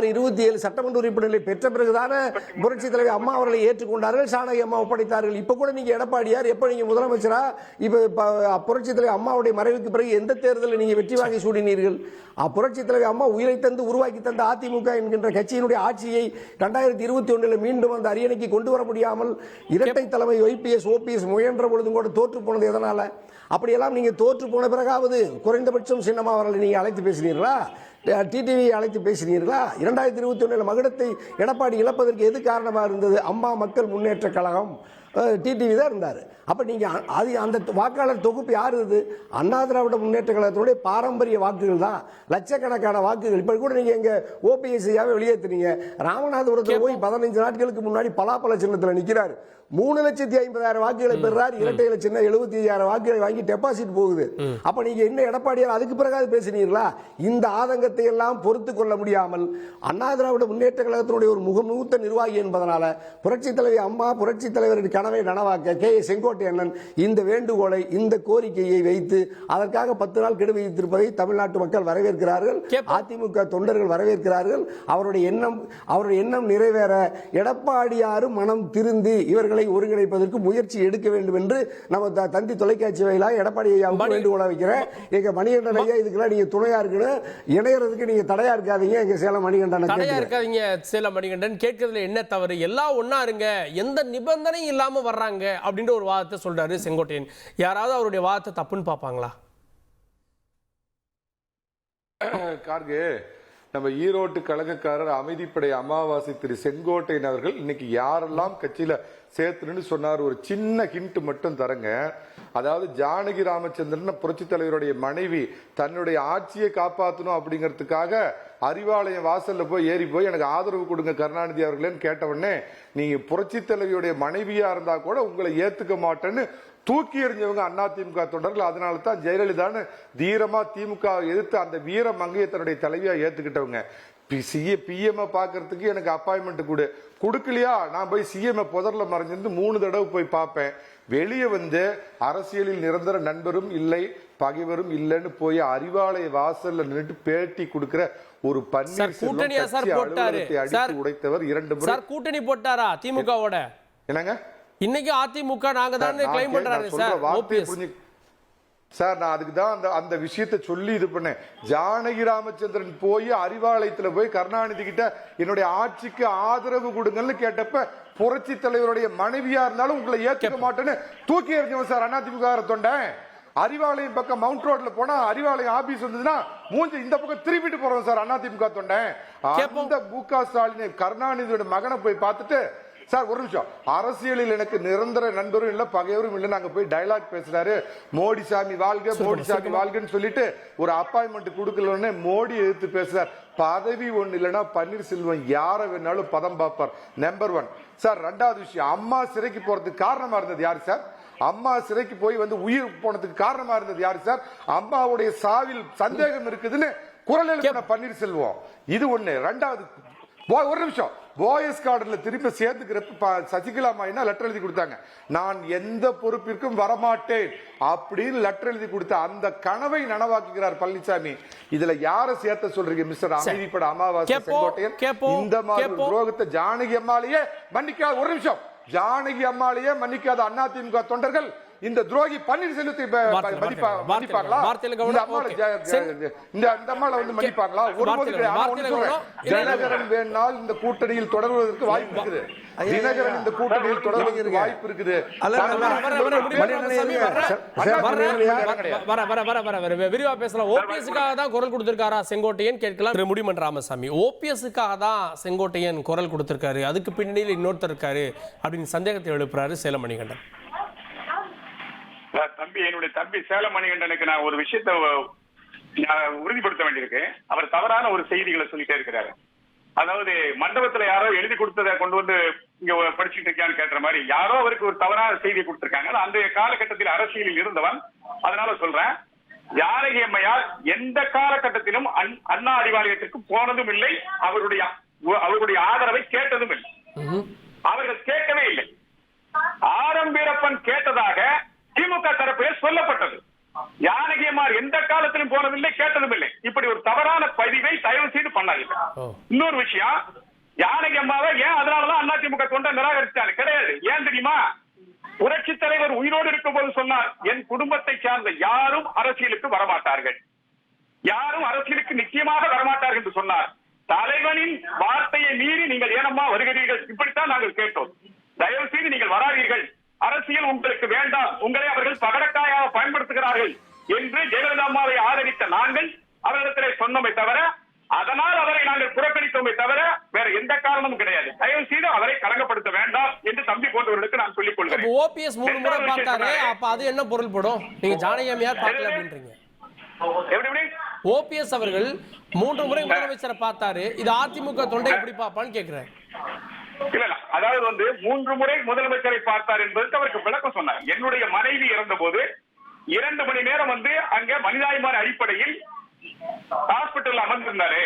27 சட்டமன்ற உறுப்பினர்களை பெற்ற பிறகுதான புரட்சி தலைவி அம்மா அவர்களை ஏற்றுக்கொண்டார்கள், ஜானகி அம்மா ஒப்படைத்தார்கள். இப்ப கூட நீங்க எடப்பாடியார் எப்ப நீங்க முதலமைச்சரா இப்ப புரட்சி தலைவி அம்மாவுடைய மறைவுக்கு பிறகு எந்த தேர்தலில் நீங்க வெற்றி வாங்கி சூடினீர்கள்? புரட்சி தலைவி அம்மா உயிரை தந்து உருவாக்கி தந்த அதிமுக என்கின்ற கட்சியினுடைய ஆட்சியை 2021 மீண்டும் அந்த அரியணைக்கு கொண்டு வர முடியாமல் இரட்டை தலைமை OPS முயன்ற பொழுதும் கூட தோற்று போனது எதனால? அப்படியெல்லாம் நீங்க தோற்று போன பிறகாவது குறைந்தபட்சம் சின்னம்மா அவர்களை நீங்க அழைத்து பேசினீர்களா? டிடிவி அழைத்து பேசினீர்களா? 2021 மகுடத்தை எடப்பாடி இழப்பதற்கு எது காரணமா இருந்தது? அம்மா மக்கள் முன்னேற்ற கழகம், டிடிவி தான் இருந்தார். அப்ப நீங்க அந்த வாக்காளர் தொகுப்பு யாரு? இது அண்ணா திராவிட முன்னேற்ற கழகத்தினுடைய பாரம்பரிய வாக்குகள் தான், லட்சக்கணக்கான வாக்குகள். இப்ப கூட நீங்க எங்க OPS வெளியேற்றினீங்க. ராமநாதபுரத்தில் போய் 15 நாட்களுக்கு முன்னாடி பலாப்பழ சின்னத்தில் நிக்கிறார். 3,50,000 வாக்குகளை பெறார். இரட்டை இலை சின்ன 75,000 வாக்குகளை வாங்கி டெபாசிட் போகுது. அப்ப நீங்க என்ன எடப்பாடியார் அதுக்கு பிறகு பேசினீர்களா? இந்த ஆதங்கத்தை எல்லாம் பொறுத்து கொள்ள முடியாமல் அண்ணா திராவிட முன்னேற்ற கழகத்தினுடைய ஒரு முகமூத்த நிர்வாகி என்பதனால புரட்சி தலைவி அம்மா, புரட்சி தலைவரின் கனவை நனவாக்க செங்கோட்டையன் இந்த வேண்டுகோளை, இந்த கோரிக்கையை வைத்து அதற்காக 10 நாள் கெடு விதித்திருப்பதை தமிழ்நாட்டு மக்கள் வரவேற்கிறார்கள். அதிமுக தொண்டர்கள் வரவேற்கிறார்கள். அவருடைய எண்ணம் நிறைவேற எடப்பாடியாரும் மனம் திருந்தி இவர்களை ஒருங்கிணைப்பதற்கு முயற்சி எடுக்க வேண்டும் என்று நம்ம தந்தி தொலைக்காட்சி வாயிலாக எடப்பாடி ஐயாவுக்கு வேண்டுகோளை வைக்கிறேன். எங்க மணிகண்டன் ஐயா, இதுக்கெல்லாம் நீங்க துணையா இருக்கணும், இணையறதுக்கு நீங்க தடையா இருக்காதீங்க. எங்க சேலம் மணிகண்டன் தடையா இருக்காதீங்க. சேலம் மணிகண்டன் கேட்கறதுல என்ன தவறு? எல்லாம் ஒன்னா இருங்க, எந்த நிபந்தனையும் இல்லாம வர்றாங்க அப்படின்ற ஒரு வாதத்தை சொல்றாரு செங்கோட்டையன். யாராவது அவருடைய வாதத்தை தப்புன்னு பார்ப்பாங்களா? கார்கே, நம்ம ஈரோட்டு கழகக்காரர் அமைதிப்படை அமாவாசை திரு செங்கோட்டையன் அவர்கள் இன்னைக்கு யாரெல்லாம் கட்சியில சேர்த்துன்னு சொன்னார். ஒரு சின்ன ஹிண்ட் மட்டும் தரங்க. அதாவது ஜானகி ராமச்சந்திரன் புரட்சி தலைவருடைய மனைவி தன்னுடைய ஆட்சியை காப்பாற்றணும் அப்படிங்கிறதுக்காக அறிவாலயம் வாசல்ல போய் ஏறி போய் எனக்கு ஆதரவு கொடுங்க கருணாநிதி அவர்களேன்னு கேட்ட உடனே நீங்க புரட்சி தலைவியுடைய மனைவியா இருந்தா கூட உங்களை ஏத்துக்க மாட்டேன்னு தூக்கி எறிஞ்சவங்க அதிமுக தொண்டர்கள். அதனால தான் ஜெயலலிதான்னு தீரமா திமுக எதிர்த்து அந்த வீர மங்கையை தன்னுடைய தலைவியா ஏத்துக்கிட்டவங்க. பிஎம் பாக்குறதுக்கு எனக்கு அப்பாயின்மெண்ட் கொடுக்கலையா, நான் போய் சிஎம் புதர்ல மறைஞ்சிருந்து 3 தடவை போய் பார்ப்பேன். வெளியே வந்து அரசியலில் நிரந்தர நண்பரும் இல்லை பகைவரும் இல்லைன்னு போய் அறிவாலய வாசல்ல நின்று பேட்டி கொடுக்கிற ஒரு அடித்து உடைத்தவர் 2 முறை கூட்டணி போட்டாரா திமுகவோட? என்னங்க இன்னைக்கு அதிமுக நாங்க தான் கிளைம் பண்றாரு சார். சார் நான் அதுக்கு தான் அந்த விஷயத்தை சொல்லி இது பண்ணேன். ஜானகி ராமச்சந்திரன் போய் அறிவாலயத்துல போய் கருணாநிதி கிட்ட என்னுடைய ஆட்சிக்கு ஆதரவு கொடுங்கன்னு கேட்டப்ப புரட்சி தலைவருடைய மனைவியா இருந்தாலும் உங்களை ஏத்துக்க மாட்டேன்னு தூக்கி எறிஞ்சவன் சார் அதிமுக தொண்டை. அறிவாலயம் பக்கம் மவுண்ட் ரோட்ல போனா அறிவாலயம் ஆபீஸ் வந்ததுன்னா மூஞ்சி இந்த பக்கம் திருப்பிட்டு போறோம் சார் அதிமுக தொண்டை. அந்த மு.க. ஸ்டாலின் கருணாநிதியோட மகனை போய் பார்த்துட்டு சார் ஒரு நிமிஷம், அரசியலில் எனக்கு நிரந்தர நண்பரும் இல்ல பகைவரும் இல்ல, நாங்க போய் டயலாக் பேசுறாரு. மோடி சாமி வாழ்க மோடி சாமி வாழ்கன்னு சொல்லிட்டு ஒரு அப்பாயின்மெண்ட் கொடுக்கலன்னு மோடி எதிர்த்து பேசுறார். பதவி ஒண்ணு இல்லைன்னா பன்னீர்செல்வம் யார வேணாலும் பதம் பார்ப்பார். Number 1 sir. 2வது விஷயம், அம்மா சிறைக்கு போறதுக்கு காரணமா இருந்தது யாரு சார்? அம்மா சிறைக்கு போய் வந்து உயிர் போனதுக்கு காரணமா இருந்தது யாரு சார்? அம்மாவுடைய சாவில் சந்தேகம் இருக்குதுன்னு குரல் எழுப்பின பன்னீர்செல்வம். இது ஒண்ணு. 2வது ஒரு நிமிஷம், போயஸ் கார்டன்ல திருப்பி சேர்த்துக்கிறப்ப சசிகலா அம்மா லெட்டர் எழுதி கொடுத்தாங்க, நான் எந்த பொறுப்பிற்கும் வரமாட்டேன் அப்படின்னு லெட்டர் எழுதி கொடுத்த அந்த கனவை நனவாக்குகிறார் பழனிசாமி. இதுல யார சேர்த்த சொல்றீங்க மிஸ்டர் அமைதிப்பட அமாவாசை செங்கோட்டையன்? இந்த மாதிரி துரோகத்தை ஜானகி அம்மாலேயே மன்னிக்காத, ஒரு நிமிஷம், ஜானகி அம்மாலேயே மன்னிக்காத அதிமுக தொண்டர்கள் இந்த துரோகி பன்னீர்செல்வத்தை மன்னிப்பாங்களா? இந்த அம்மாவை வந்து மன்னிப்பாங்களா? ஒருபோது தினகரன் வேணால் இந்த கூட்டணியில் தொடர்வதற்கு வாய்ப்பு இருக்குது. தினகரன் இந்த கூட்டணியில் தொடர்வதற்கு வாய்ப்பு இருக்குது. விரிவா பேசலாம். ஓபிஎஸ்க்காக தான் குரல் கொடுத்திருக்காரா செங்கோட்டையன் கேட்கலாம். முடிமன்ற ராமசாமி, ஓபிஎஸ்க்காக தான் செங்கோட்டையன் குரல் கொடுத்திருக்காரு, அதுக்கு பின்னணியில் இன்னொருத்தர் இருக்காரு அப்படின்னு சந்தேகத்தை எழுப்புறாரு சேலம் மணிகண்டன். என்னுடைய தம்பி சேலம் மணிகண்டனுக்கு நான் ஒரு விஷயத்தை உறுதிப்படுத்த வேண்டியிருக்கு. அவர் தவறான ஒரு செய்திகளை சொல்லிட்டே இருக்கிறாரு. அதாவது மண்டபத்துல யாரோ எழுதி கொடுத்ததை கொண்டு வந்து இங்க படிச்சுட்டு இருக்கான்னு கேட்ட மாதிரி யாரோ அவருக்கு ஒரு தவறான செய்தி கொடுத்திருக்காங்க. அந்த காலகட்டத்தில் அரசியலில் இருந்தவன், அதனால சொல்றேன், ஜானகி அம்மையார் எந்த காலகட்டத்திலும் அண்ணா அறிவாலயத்திற்கு போனதும் இல்லை, அவருடைய ஆதரவை கேட்டதும் இல்லை. அவர்கள் கேட்கவே இல்லை. ஆரம்பீரப்பன் கேட்டதாக திமுக தரப்பிலே சொல்லப்பட்டது. ஜானகி அம்மார் எந்த காலத்திலும் போனதில்லை, கேட்டதும் இல்லை. இப்படி ஒரு தவறான பதிவை தயவு செய்து பண்ணாதீங்க. இன்னொரு விஷயம், ஜானகி அம்மாவை ஏன் அதனாலதான் அதிமுக தொண்டை நிராகரிச்சாங்க கிடையாது. ஏன் தெரியுமா? புரட்சி தலைவர் உயிரோடு இருக்கும் போது சொன்னார், என் குடும்பத்தை சார்ந்த யாரும் அரசியலுக்கு வரமாட்டார்கள், யாரும் அரசியலுக்கு நிச்சயமாக வரமாட்டார்கள் என்று சொன்னார். தலைவனின் வார்த்தையை மீறி நீங்கள் ஏனம்மா வருகிறீர்கள், இப்படித்தான் நாங்கள் கேட்டோம். தயவு செய்து நீங்கள் வராதீர்கள், அரசியல் உங்களுக்கு வேண்டாம், உங்களை அவர்கள் பகடக்காயாக பயன்படுத்துகிறார்கள் என்று ஜெயலலிதா அம்மாவை ஆதரித்த நாங்கள் அவரிடத்திலே சொன்னோமே தவிர, அதனால் அவரை நாங்கள் புறக்கணித்தோமே தவிர வேற எந்த காரணமும் கிடையாது. தயவு செய்து அவரை கலங்கப்படுத்த வேண்டாம் என்று தம்பி போன்றவர்களுக்கு நான் சொல்லிக் கொள்கிறேன். ஓபிஎஸ் 3 முறை பார்த்தாரு, அப்ப அது என்ன பொருள் படும்? நீங்க ஜானகி அம்மையார் பார்க்கல அப்படின்றீங்க. ஓபிஎஸ் அவர்கள் 3 முறை முதலமைச்சரை பார்த்தாரு, இது அதிமுக தொண்டை எப்படி பார்ப்பான்னு கேட்கிறேன். இல்ல, அதாவது 3 முறை முதலமைச்சரை பார்த்தார் என்பதற்கு அவருக்கு விளக்கம் சொன்னார். என்னுடைய மனைவி இறந்த போது 2 மணி நேரம் அங்க மனிதாபிமான அடிப்படையில் ஹாஸ்பிட்டல் அமர்ந்திருந்தாரு.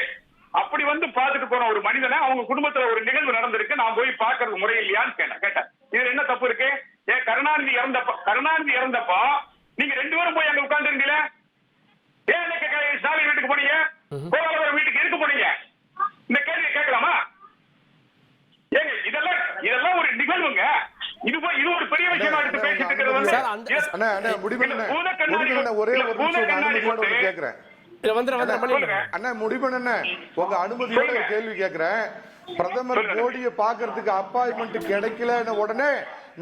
அப்படி பார்த்துட்டு போன ஒரு மனிதனை அவங்க குடும்பத்துல ஒரு நிகழ்வு நடந்திருக்கு, நான் போய் பார்க்கறது முறை இல்லையான்னு கேட்டேன். இதுல என்ன தப்பு இருக்கு? ஏன் கருணாநிதி இறந்தப்ப நீங்க 2 பேரும் போய் அங்க உட்கார்ந்து இருந்தீங்களே, ஏன் ஸ்டாலின் வீட்டுக்கு போனீங்க, கோபாலபுரம் வீட்டுக்கு எதுக்கு போனீங்க? இந்த கேள்வியை கேட்கலாமா? இதெல்லாம் ஒரு நிகழ்வுங்க. இது ஒரு பெரிய விஷயமா எடுத்து பேசிட்டு இருக்கிறது. ஒரே ஒரு நிமிஷம் கேக்குறேன். உங்க அனுமதியோட கேள்வி கேட்கிறேன். பிரதமர் மோடியை பாக்குறதுக்கு அப்பாயின்மெண்ட் கிடைக்கல உடனே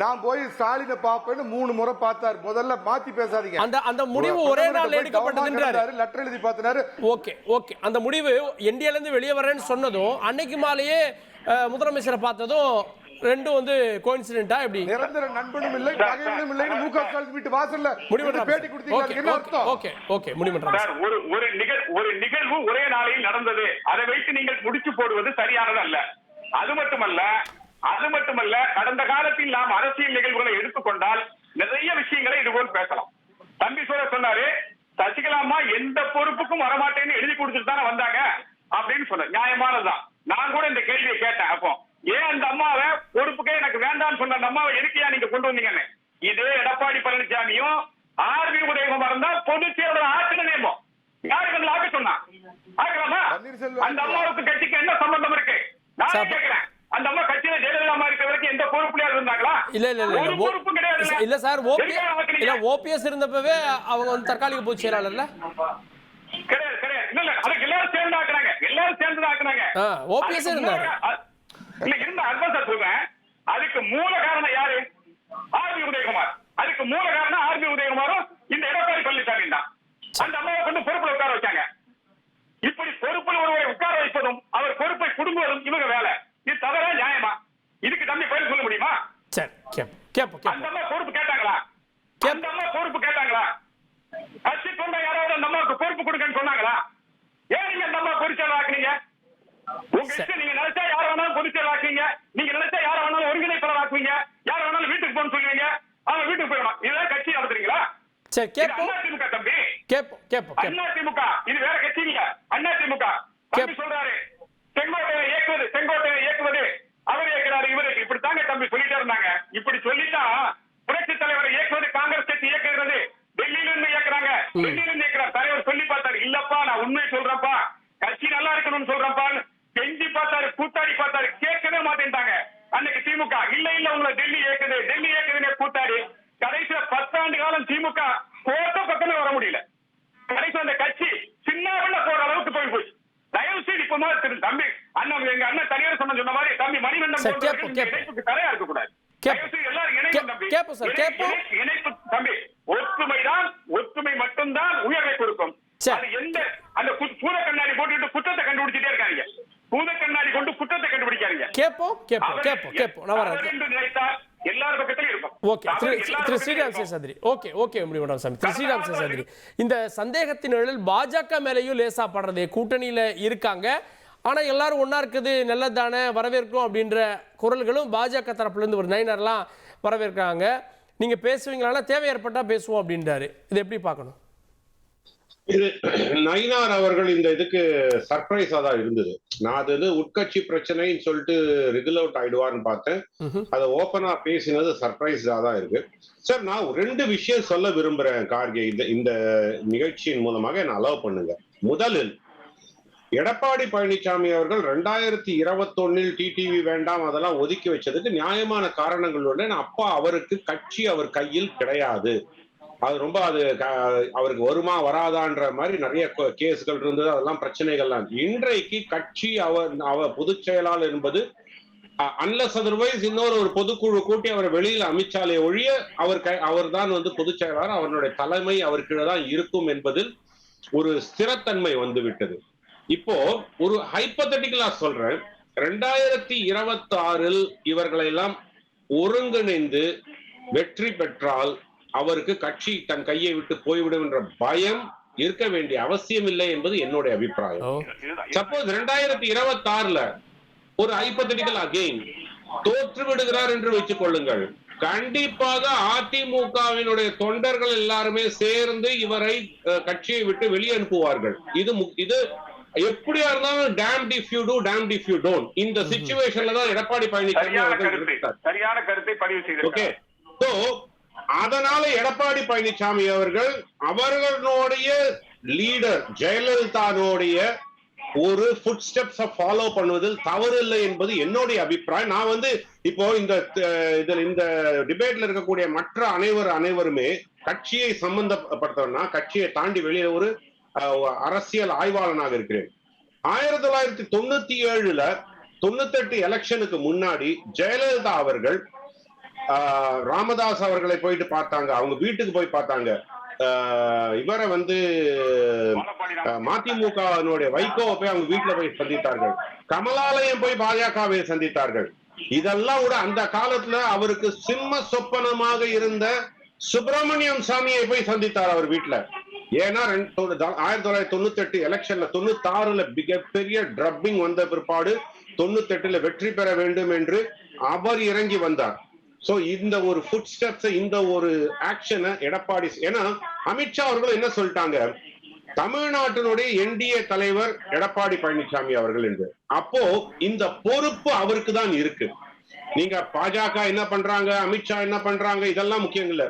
நான் போய் ஸ்டாலினை பாப்பேன்னு 3 முறை பார்த்தாரு. முதல்ல மாத்தி பேசாதீங்க. அந்த முடிவு ஒரே நாள் எடுக்கப்பட்டதுன்றாரு, லெட்டர் எழுதி பார்த்தாரு. ஓகே அந்த முடிவு இந்தியால இருந்து வெளியே வரேன்னு சொன்னதும் அன்னைக்கு மாலையே முதலமைச்சரை பார்த்ததும் ரெண்டும் கோஇன்சிடென்ட்டா? எப்படி நிரந்தர நண்பனும் இல்லை பகைவனும் இல்லை மு.க. ஸ்டாலின் வீட்டு வாசல்ல பேட்டி கொடுத்தீங்க, என்ன அர்த்தம்? ஓகே முடிமன்றம் சார், ஒரு நிகழ்வு ஒரே நாளில் நடந்தது, அதை வைத்து நீங்கள் முடிச்சு போடுவது சரியானது அல்ல. அது மட்டுமல்ல கடந்த காலத்தில் நாம் அரசியல் நிகழ்வுகளை எடுத்துக்கொண்டால் நிறைய விஷயங்களை இதுபோல் பேசலாம். தம்பி சொன்னாரு, சசிகலா அம்மா எந்த பொறுப்புக்கும் வரமாட்டேன்னு எழுதி கொடுத்துட்டு தானே வந்தாங்க அப்படின்னு சொன்னார். நியாயமானதுதான். நான் கூட இந்த கேள்வியை கேட்டேன். அப்போ ஏன் அந்த அம்மாவை பொறுப்புக்கே எனக்கு வேண்டாம்னு சொன்ன அந்த அம்மாவை எதுக்கையா நீங்க கொண்டு வந்தீங்கன்னு. இதே எடப்பாடி பழனிசாமியும் ஆர்வி உதயகுமார் தான் பொதுச் செயலாளர் ஆக்கின நியமம். யாருக்கு ஆக்க சொன்னா? ஆக்கலாமா? அந்த அம்மாவுக்கு கட்சிக்கு என்ன சம்பந்தம் இருக்கு? நான் கேட்கிறேன். அந்த அம்மா கட்சியில ஜெயலலிதா அம்மா இருக்கிற வரைக்கும் எந்த பொறுப்புலயா இருந்தாங்களா? இல்ல பொறுப்பு கிடையாது. இல்ல சார், ஓபிஎஸ் இருந்தப்பவே அவங்க வந்து தற்காலிக பொதுச் செயலாளர்ல கிடையாது கிடையாது. இல்ல அதுக்கு எல்லாரும் சேர்ந்து ஆக்குறாங்க. எல்லாரும் சேர்ந்து ஆக்குறாங்க. ஓபிஎஸ் இருந்தாரு. இல்ல இருந்த அட்வான்ஸா சொல்றேன். அதுக்கு மூல காரணம் யாரு? ஆர்பி உதயகுமார். அதுக்கு மூல காரணம் ஆர்பி உதயகுமாரும் இந்த எடப்பாடி பழனிசாமி தான். அந்த அம்மாவை கொண்டு பொறுப்புல உட்கார வச்சாங்க. இப்படி பொறுப்பில் ஒருவரை உட்கார வைப்பதும் அவர் பொறுப்பை குடும்பதும் இவங்க வேலை. இது தவறா நியாயமா? இதுக்கு தம்பி பதில் சொல்ல முடியுமா? அந்த அம்மா பொறுப்பு கேட்டாங்களா? அந்த அம்மா பொறுப்பு கேட்டாங்களா? கட்சி கொண்ட யாராவது அந்த அம்மாவுக்கு பொறுப்பு கொடுங்கன்னு சொன்னாங்களா? ஏன் நீங்க அந்த அம்மா பொதுச்செயலாளர் ஆக்குனீங்க? உங்க இஷ்டம். நீங்க நினைச்சா யார வேணாலும் பொதுச்செயலாளர் ஆக்குவீங்க. நீங்க நினைச்சா யார வேணாலும் ஒருங்கிணைப்பாளர் ஆக்குவீங்க. யார வேணாலும் வீட்டுக்கு போன்னு சொல்லுவீங்க. அவங்க வீட்டுக்கு போயிடணும். இதெல்லாம் கட்சி நடத்துறீங்களா? அதிமுக தம்பி. அதிமுக இது வேற கட்சி இல்ல. அதிமுக தம்பி சொல்றாரு செங்கோட்டையை இயக்குவது அவர் இயக்குறாரு, இவரு இப்படி தாங்க தம்பி சொல்லிட்டே இருந்தாங்க. இப்படி சொல்லிட்டா புரட்சி தலைவரை இயக்குவது காங்கிரஸ் கட்சி இயக்குறது. டெல்லியில இருந்து இயக்குறாங்க. டெல்லியில இருந்து இயக்குறாரு. தலைவர் சொல்லி பார்த்தாரு, இல்லப்பா நான் உண்மையை சொல்றேன்ப்பா, கட்சி நல்லா இருக்கணும்னு சொல்றேன்ப்பா. செஞ்சு பார்த்தாரு, கூத்தாடி பார்த்தாரு, கேட்கவே மாட்டேன்ட்டாங்க. அன்னைக்கு திமுக இல்ல உங்களை டெல்லி இயக்குதுன்னு கூத்தாடி கடைசியில 10 ஆண்டு காலம் திமுக கோட்ட பக்கமே வர முடியல. கடைசி அந்த கட்சி சின்ன போற அளவுக்கு போய் போச்சு. தயவு செய்து இப்ப மாதிரி தம்பி அண்ணன் எங்க அண்ணன் தனியார் சொன்ன மாதிரி தம்பி மணிவண்ணன் இணைப்புக்கு தடையா இருக்க கூடாது. எல்லாரும் இணைப்பு தம்பி. ஒற்றுமை மட்டும்தான் உயர்வை கொடுக்கும். அது எந்த அந்த பூத கண்ணாடி போட்டுட்டு குற்றத்தை கண்டுபிடிச்சிட்டே இருக்காங்க. பூத கண்ணாடி கொண்டு குற்றத்தை கண்டுபிடிக்காதீங்க. நினைத்தால் எல்லாரும் பக்கத்திலும் இருக்கும். இந்த சந்தேகத்தின் நிழலில் பாஜக மேலேயும் லேசா படுறது. கூட்டணியில இருக்காங்க, ஆனா எல்லாரும் ஒன்னா இருக்குது, நல்லதானே, வரவேற்கும் அப்படின்ற குரல்களும் பாஜக தரப்புல இருந்து ஒரு நைனர்லாம் வரவேற்கிறாங்க. நீங்க பேசுவீங்களா? தேவை ஏற்பட்டா பேசுவோம் அப்படின்றாரு. இது எப்படி பார்க்கணும்? இது நயினார் அவர்கள் இந்த இதுக்கு சர்ப்ரைஸா தான் இருந்தது. நான் அது உட்கட்சி பிரச்சனைன்னு சொல்லிட்டு ரெகுலர் அவுட் ஆயிடுவார்னு பார்த்தேன். அதை ஓப்பனா பேசினது சர்ப்ரைஸா தான் இருக்கு. சார், நான் 2 விஷயம் சொல்ல விரும்புறேன் கார்கே. இந்த நிகழ்ச்சியின் மூலமாக என்ன அலோவ் பண்ணுங்க. முதலில் எடப்பாடி பழனிசாமி அவர்கள் 2021 டிடிவி வேண்டாம் அதெல்லாம் ஒதுக்கி வச்சதுக்கு நியாயமான காரணங்களுடன் அப்பா அவருக்கு கட்சி அவர் கையில் கிடையாது. அது ரொம்ப அவருக்கு வருமா வராதான்ற மாதிரி நிறைய கேஸ்கள் இருந்தது. அதெல்லாம் பிரச்சனைகள்லாம். இன்றைக்கு கட்சி அவர் பொதுச் செயலாளர் என்பது அன்லஸ் அதர்வைஸ் இன்னொரு ஒரு பொதுக்குழு கூட்டி அவரை வெளியில் அமைச்சாலே ஒழிய அவர் தான் பொதுச் செயலாளர். அவருடைய தலைமை அவருக்கு தான் இருக்கும் என்பதில் ஒரு ஸ்திரத்தன்மை வந்து விட்டது. இப்போ ஒரு ஹைப்போதெட்டிக்கலா சொல்றேன், 2026 இவர்களை எல்லாம் ஒருங்கிணைந்து வெற்றி பெற்றால் அவருக்கு கட்சி தன் கையை விட்டு போய்விடும் என்ற பயம் இருக்க வேண்டிய அவசியம் இல்லை என்பது என்னுடைய அபிப்பிராயம். சப்போஸ் 2026 ஒரு ஹைப்போதெட்டிக்கல் அகைன் தோற்று விடுகிறார் என்று வைத்துக் கொள்ளுங்கள், கண்டிப்பாக அதிமுகவினுடைய தொண்டர்கள் எல்லாருமே சேர்ந்து இவரை கட்சியை விட்டு வெளியே அனுப்புவார்கள். இது எப்படியா இருந்தாலும் damned if you do, damned if you don't. இந்த சிச்சுவேஷன்ல தான் எடப்பாடி பழனிசாமி சரியான கருத்தை பதிவு செய்திருக்கார். ஓகே, அதனால எடப்பாடி பழனிசாமி அவர்களுடைய லீடர் ஜெயலலிதாவுடைய ஒரு ஃபுட் ஸ்டெப்ஸ் ஃபாலோ பண்ணுவதில் தவறு இல்லை என்பது என்னுடைய அபிப்பிராயம். நான் இப்போ இந்த டிபேட்ல இருக்கக்கூடிய மற்ற அனைவருமே கட்சியை சம்பந்தப்படுத்தவனா கட்சியை தாண்டி வெளியே ஒரு அரசியல் ஆய்வாளனாக இருக்கிறேன். 1997 98 எலெக்ஷனுக்கு முன்னாடி ஜெயலலிதா அவர்கள் ராமதாஸ் அவர்களை போயிட்டு பார்த்தாங்க, அவங்க வீட்டுக்கு போய் பார்த்தாங்க. இவரை மதிமுகவினுடைய வைகோவை போய் அவங்க வீட்டுல போய் சந்தித்தார்கள். கமலாலயம் போய் பாஜகவை சந்தித்தார்கள். இதெல்லாம் கூட அந்த காலத்துல அவருக்கு சிம்ம சொப்பனமாக இருந்த சுப்பிரமணியம் சாமியை போய் சந்தித்தார் அவர் வீட்டுல. ஏன்னா 1998 எலெக்ஷன்ல 96 மிகப்பெரிய டிரப்பிங் வந்த பிற்பாடு 98 வெற்றி பெற வேண்டும் என்று அவர் இறங்கி வந்தார். சோ இந்த ஒரு ஃபுட் ஸ்டெப்ஸ், இந்த ஒரு ஆக்ஷனை எடப்பாடி, ஏன்னா அமித்ஷா அவர்கள் என்ன சொல்லிட்டாங்க, தமிழ்நாட்டினுடைய என்டிஏ தலைவர் எடப்பாடி பழனிசாமி அவர்கள் என்று. அப்போ இந்த பொறுப்பு அவருக்கு தான் இருக்கு. நீங்க பாஜக என்ன பண்றாங்க, அமித்ஷா என்ன பண்றாங்க, இதெல்லாம் முக்கியம் இல்ல.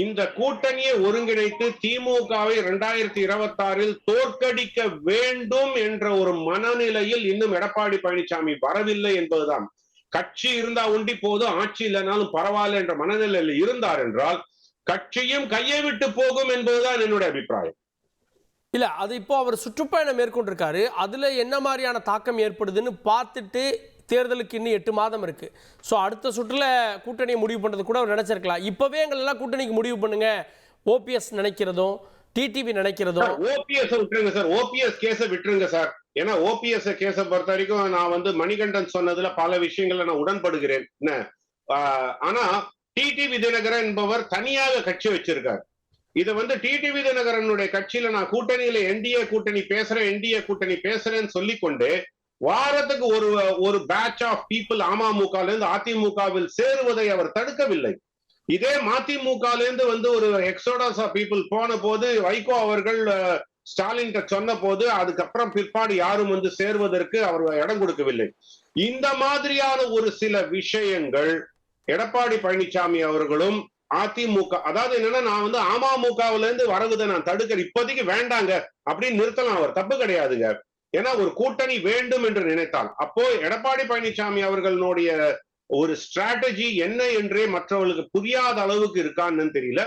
இந்த கூட்டணியை ஒருங்கிணைத்து திமுகவை 2026 தோற்கடிக்க வேண்டும் என்ற ஒரு மனநிலையில் இன்னும் எடப்பாடி பழனிசாமி வரவில்லை என்பதுதான். கட்சி இருந்தா ஒண்டி போதும், ஆட்சி இல்லைனாலும் பரவாயில்ல என்ற மனநிலையில் இருந்தார் என்றால் கட்சியும் கையை விட்டு போகும் என்பதுதான் என்னுடைய அபிப்பிராயம். இல்ல, அது இப்போ அவர் சுற்றுப்பயணம் மேற்கொண்டிருக்காரு. அதுல என்ன மாதிரியான தாக்கம் ஏற்படுதுன்னு பார்த்துட்டு தேர்தலுக்கு இன்னும் 8 மாதம் இருக்கு. ஸோ அடுத்த சுற்றுல கூட்டணியை முடிவு பண்றது கூட அவர் நினைச்சிருக்கலாம். இப்பவே எங்களெல்லாம் கூட்டணிக்கு முடிவு பண்ணுங்க, ஓபிஎஸ் நினைக்கிறதும் டிடிவி நினைக்கிறதும். ஓபிஎஸ் விட்டுருங்க சார், ஓபிஎஸ் கேஸ விட்டுருங்க சார். ஏன்னா ஓபிஎஸ் கேஸ பொறுத்த வரைக்கும் நான் வந்து மணிகண்டன் சொன்னதுல பல விஷயங்கள்ல நான் உடன்படுகிறேன். ஆனா டிடிவி தினகரன் என்பவர் தனியாக கட்சி வச்சிருக்காரு. இதை வந்து டிடிவி தினகரனுடைய கட்சியில நான் கூட்டணியில என்டிஏ கூட்டணி பேசுறேன்னு சொல்லிக்கொண்டு வாரத்துக்கு ஒரு பேட்ச் ஆஃப் பீப்புள் அமமுகல இருந்து அதிமுகவில் சேருவதை அவர் தடுக்கவில்லை. இதே மதிமுகல இருந்து வந்து ஒரு எக்ஸோடஸ் ஆஃப் பீப்புள் போன போது வைகோ அவர்கள் ஸ்டாலின் சொன்ன போது அதுக்கப்புறம் பிற்பாடு யாரும் வந்து சேர்வதற்கு அவர் இடம் கொடுக்கவில்லை. இந்த மாதிரியான ஒரு சில விஷயங்கள் எடப்பாடி பழனிசாமி அவர்களும் அதிமுக, அதாவது என்னன்னா நான் வந்து அமமுகவுல இருந்து வரவுதை நான் தடுக்கிறேன், இப்போதைக்கு வேண்டாங்க அப்படின்னு நிறுத்தலாம், அவர் தப்பு கிடையாதுங்க. ஏன்னா ஒரு கூட்டணி வேண்டும் என்று நினைத்தால் அப்போ எடப்பாடி பழனிசாமி அவர்களுடைய ஒரு ஸ்ட்ராட்டஜி என்ன என்றே மற்றவர்களுக்கு புரியாத அளவுக்கு இருக்கான்னு தெரியல.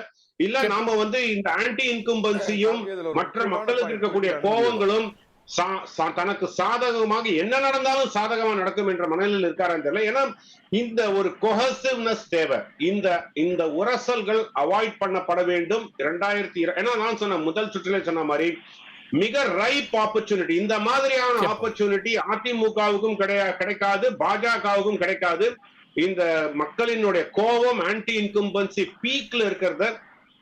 இல்ல நாம வந்து இந்த ஆன்டி இன்கம்பன்சியும் மற்ற மக்களுக்கு இருக்கக்கூடிய கோபங்களும் தனக்கு சாதகமாக என்ன நடந்தாலும் சாதகமா நடக்கும் என்ற மனநிலையில் இருக்காரான்னு தெரியல. ஏன்னா இந்த ஒரு கொஹசிவ்னஸ் தேவை. இந்த உரசல்கள் அவாய்ட் பண்ணப்பட வேண்டும். 2020 ஏன்னா நான் சொன்ன முதல் சுற்றிலே சொன்ன மாதிரி மிக ரைப் ஆப்பர்ச்சுனிட்டி, இந்த மாதிரியான ஆப்பர்ச்சுனிட்டி அதிமுகவுக்கும் கிடைக்காது, பாஜகவுக்கும் கிடைக்காது. இந்த மக்களினுடைய கோபம் ஆன்டி இன்கம்பன்சி பீக்ல இருக்கிறத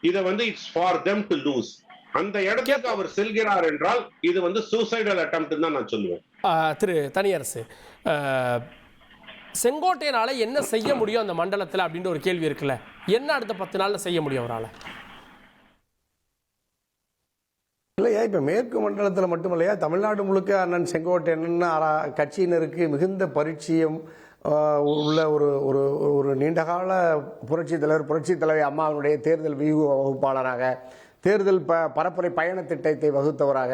இதை வந்து it's for them to lose. அந்த இடத்துக்கு அவர் செல்கிறார் என்றால் இது வந்து சூசைடல் அட்டெம்ப்ட் தான் நான் சொல்லுவேன். திரு தனியரசு, செங்கோட்டையனால என்ன செய்ய முடியும் அந்த மண்டலத்தில் அப்படின்ற ஒரு கேள்வி இருக்குல்ல, என்ன அடுத்த 10 நாள்ல செய்ய முடியும் அவரால்? இல்லையா, இப்போ மேற்கு மண்டலத்தில் மட்டுமல்லையா, தமிழ்நாடு முழுக்க அண்ணன் செங்கோட்டையன் கட்சியினருக்கு மிகுந்த பரிச்சயம் உள்ள ஒரு நீண்டகால புரட்சித் தலைவி அம்மாவுடைய தேர்தல் வியூக வகுப்பாளராக, தேர்தல் பரப்புரை பயண திட்டத்தை வகுத்தவராக,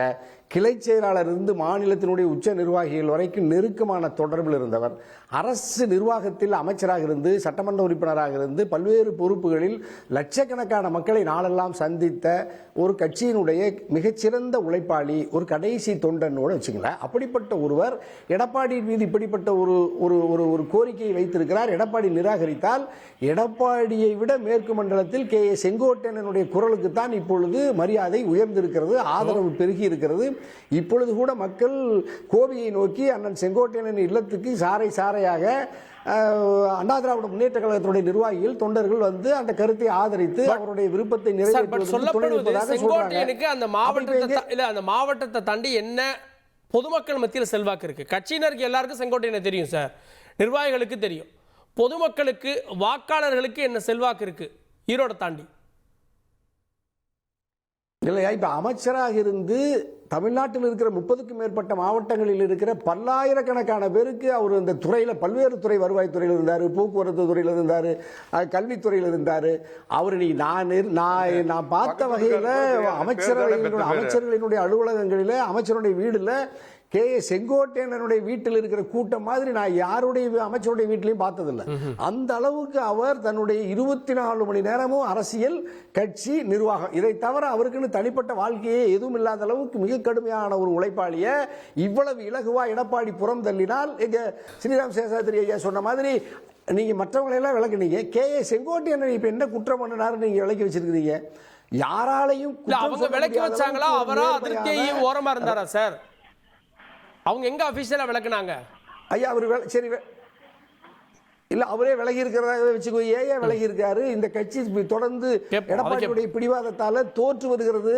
கிளை செயலாளர் இருந்து மாநிலத்தினுடைய உச்ச நிர்வாகிகள் வரைக்கும் நெருக்கமான தொடர்பில் இருந்தவர். அரசு நிர்வாகத்தில் அமைச்சராக இருந்து, சட்டமன்ற உறுப்பினராக இருந்து, பல்வேறு பொறுப்புகளில் லட்சக்கணக்கான மக்களை நாளெல்லாம் சந்தித்த ஒரு கட்சியினுடைய மிகச்சிறந்த உழைப்பாளி, ஒரு கடைசி தொண்டனோடு வச்சுங்களேன். அப்படிப்பட்ட ஒருவர் எடப்பாடி மீது இப்படிப்பட்ட ஒரு கோரிக்கையை வைத்திருக்கிறார். எடப்பாடி நிராகரித்தால் எடப்பாடியை விட மேற்கு மண்டலத்தில் செங்கோட்டையனுடைய குரலுக்கு தான் இப்பொழுது மரியாதை உயர்ந்திருக்கிறது, ஆதரவு பெருகி இருக்கிறது. இப்பொழுது கூட மக்கள் கோவையை நோக்கி அண்ணன் செங்கோட்டையனின் இல்லத்துக்கு சாறை சாறையாக அண்ணா திராவிட முன்னேற்ற கழகத்தினுடைய நிர்வாகிகள், தொண்டர்கள் வந்து அந்த கருத்தை ஆதரித்து அவருடைய விருப்பத்தை நிறைவேற்றுவதற்கு அந்த மாவட்டத்தை தாண்டி என்ன பொதுமக்கள் மத்தியில் செல்வாக்கு இருக்கு? கட்சியினருக்கு எல்லாருக்கும் செங்கோட்டையனை தெரியும் சார், நிர்வாகிகளுக்கு தெரியும், பொதுமக்களுக்கு வாக்காளர்களுக்கு என்ன செல்வாக்கு இருக்கு ஈரோட தாண்டி? இல்லையா, இப்ப அமைச்சராக இருந்து தமிழ்நாட்டில் இருக்கிற 30க்கும் மேற்பட்ட மாவட்டங்களில் இருக்கிற பல்லாயிரக்கணக்கான பேருக்கு அவர் இந்த துறையில் பல்வேறு துறை, வருவாய்த்துறையில் இருந்தார், போக்குவரத்து துறையில் இருந்தார், கல்வித்துறையில் இருந்தார். அவர் நான் பார்த்த வகையில் அமைச்சர்களினுடைய அலுவலகங்களில், அமைச்சருடைய வீடுல செங்கோட்டையனுடைய வீட்டில் இருக்கிற கூட்டம் மாதிரி நான் யாருடைய அமைச்சருடைய வீட்டிலையும் பார்த்ததில்லை. அந்த அளவுக்கு அவர் தன்னுடைய 24 மணி நேரமும் அரசியல், கட்சி, நிர்வாகம், இதை தவிர அவருக்குன்னு தனிப்பட்ட வாழ்க்கையே எதுவும் இல்லாத அளவுக்கு மிக கடுமையான ஒரு உழைப்பாளிய இவ்வளவு இலகுவா எடப்பாடி புறம் தள்ளினால், எங்க ஸ்ரீராம் சேஷாத்ரி ஐயா சொன்ன மாதிரி நீங்க மற்றவங்களை எல்லாம் விளக்குனீங்க, செங்கோட்டையன் இப்ப என்ன குற்றம் பண்ணினாரு நீங்க விளக்கி வச்சிருக்கீங்க. யாராலையும் அவங்க விளக்கி வச்சாங்களா? அவரா அதிருப்தியையும் ஓரமா இருந்தாரா சார்? அவங்க எங்க அபிஷியலா விளக்குனாங்க? ஐயா அவர் சரி இல்ல, அவரே விலகி இருக்கிறதாக வச்சுக்கோ. ஏன் விலகி இருக்காரு? இந்த கட்சி தொடர்ந்து எடப்பாடியுடைய பிடிவாதத்தால தோற்று வருகிறது.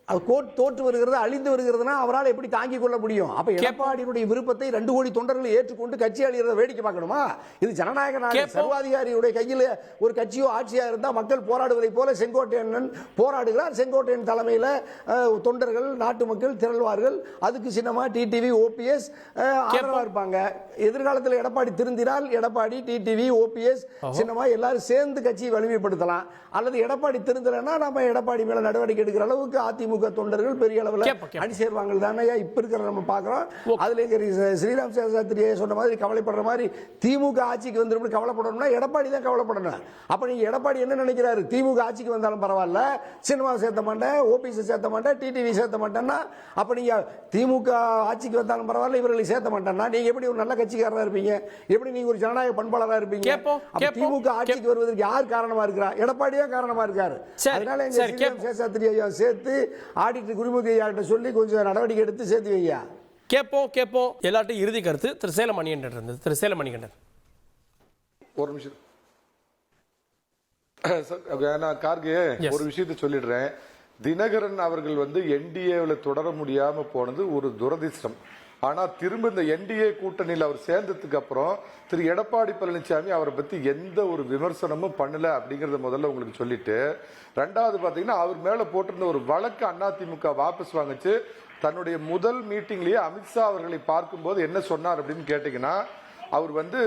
அது தோற்று வருகிறது, அழிந்து வருகிறதுனா அவரால் எப்படி தாங்கிக் கொள்ள முடியும்? அப்ப எடப்பாடியினுடைய விருப்பத்தை 2 கோடி தொண்டர்கள் ஏற்றுக்கொண்டு கட்சி அழிகிறத வேடிக்கை பார்க்கணுமா? இது ஜனநாயக நாடு. சர்வாதிகாரியுடைய கையில் ஒரு கட்சியோ ஆட்சியா இருந்தா மக்கள் போராடுவதை போல செங்கோட்டையன் போராடுகிறார். செங்கோட்டையன் தலைமையில் தொண்டர்கள் நாட்டு மக்கள் திரள்வார்கள். அதுக்கு சின்னமா டிடிவி ஓபிஎஸ் ஆதரவா இருப்பாங்க. எதிர்காலத்தில் எடப்பாடி திருந்தினால் எடப்பாடி டிடிவி ஓபிஎஸ் சின்னமா எல்லாரும் சேர்ந்து கட்சியை வலிமைப்படுத்தலாம். அல்லது எடப்பாடி திருந்தலைன்னா நம்ம எடப்பாடி மேல நடவடிக்கை எடுக்கிற அளவுக்கு அதிமுக தொண்டர்கள் பெரிய அளவில் அணி சேர்வாங்க தானே இப்ப இருக்கிற நம்ம பாக்குறோம். அதுல ஸ்ரீராம் சேஷாத்ரி சொன்ன மாதிரி கவலைப்படுற மாதிரி திமுக ஆட்சிக்கு வந்து கவலைப்படணும்னா எடப்பாடி தான் கவலைப்படணும். அப்ப நீங்க எடப்பாடி என்ன நினைக்கிறாரு? திமுக ஆட்சிக்கு வந்தாலும் பரவாயில்ல, சினிமா சேர்த்த மாட்டேன், ஓபிஎஸ் சேர்த்த மாட்டேன், டிடிவி சேர்த்த மாட்டேன்னா அப்ப நீங்க திமுக ஆட்சிக்கு வந்தாலும் பரவாயில்ல இவர்களை சேர்த்த மாட்டேன்னா நீங்க எப்படி ஒரு நல்ல கட்சிக்காரரா இருப்பீங்க? எப்படி நீங்க ஒரு ஜனநாயக பண்பாளரா இருப்பீங்க? திமுக ஆட்சிக்கு வருவதற்கு யார் காரணமா இருக்கிறா? எடப்பாடி தான் காரணமா இருக்காரு. அதனால எங்க ஸ்ரீராம் சேஷாத்ரி ஐயா சேர்த்து ஆடிட்டர் குருமுகி ஐயா சொல்லி கொஞ்சம் நடவடிக்கை எடுத்து சேர்த்து வையா. கேட்போம். எல்லாட்டும் இறுதி கருத்து திரு சேலமணிகண்டன் இருந்தது. திரு சேலமணிகண்டன் ஒரு நிமிஷம் கார்கே, ஒரு விஷயத்தை சொல்லிடுறேன். தினகரன் அவர்கள் வந்து என்டிஏவில் தொடர முடியாம போனது ஒரு துரதிர்ஷ்டம். ஆனா திரும்ப இந்த என்டிஏ கூட்டணியில் அவர் சேர்ந்ததுக்கு அப்புறம் திரு எடப்பாடி பழனிசாமி அவரை பத்தி எந்த ஒரு விமர்சனமும் பண்ணல அப்படிங்கறத முதல்ல உங்களுக்கு சொல்லிட்டு, ரெண்டாவது பாத்தீங்கன்னா அவர் மேல போட்டிருந்த ஒரு வழக்கு அதிமுக வாபஸ் வாங்கிச்சு. தன்னுடைய முதல் மீட்டிங்லயே அமித்ஷா அவர்களை பார்க்கும்போது என்ன சொன்னார் அப்படின்னு கேட்டீங்கன்னா, அவர் வந்து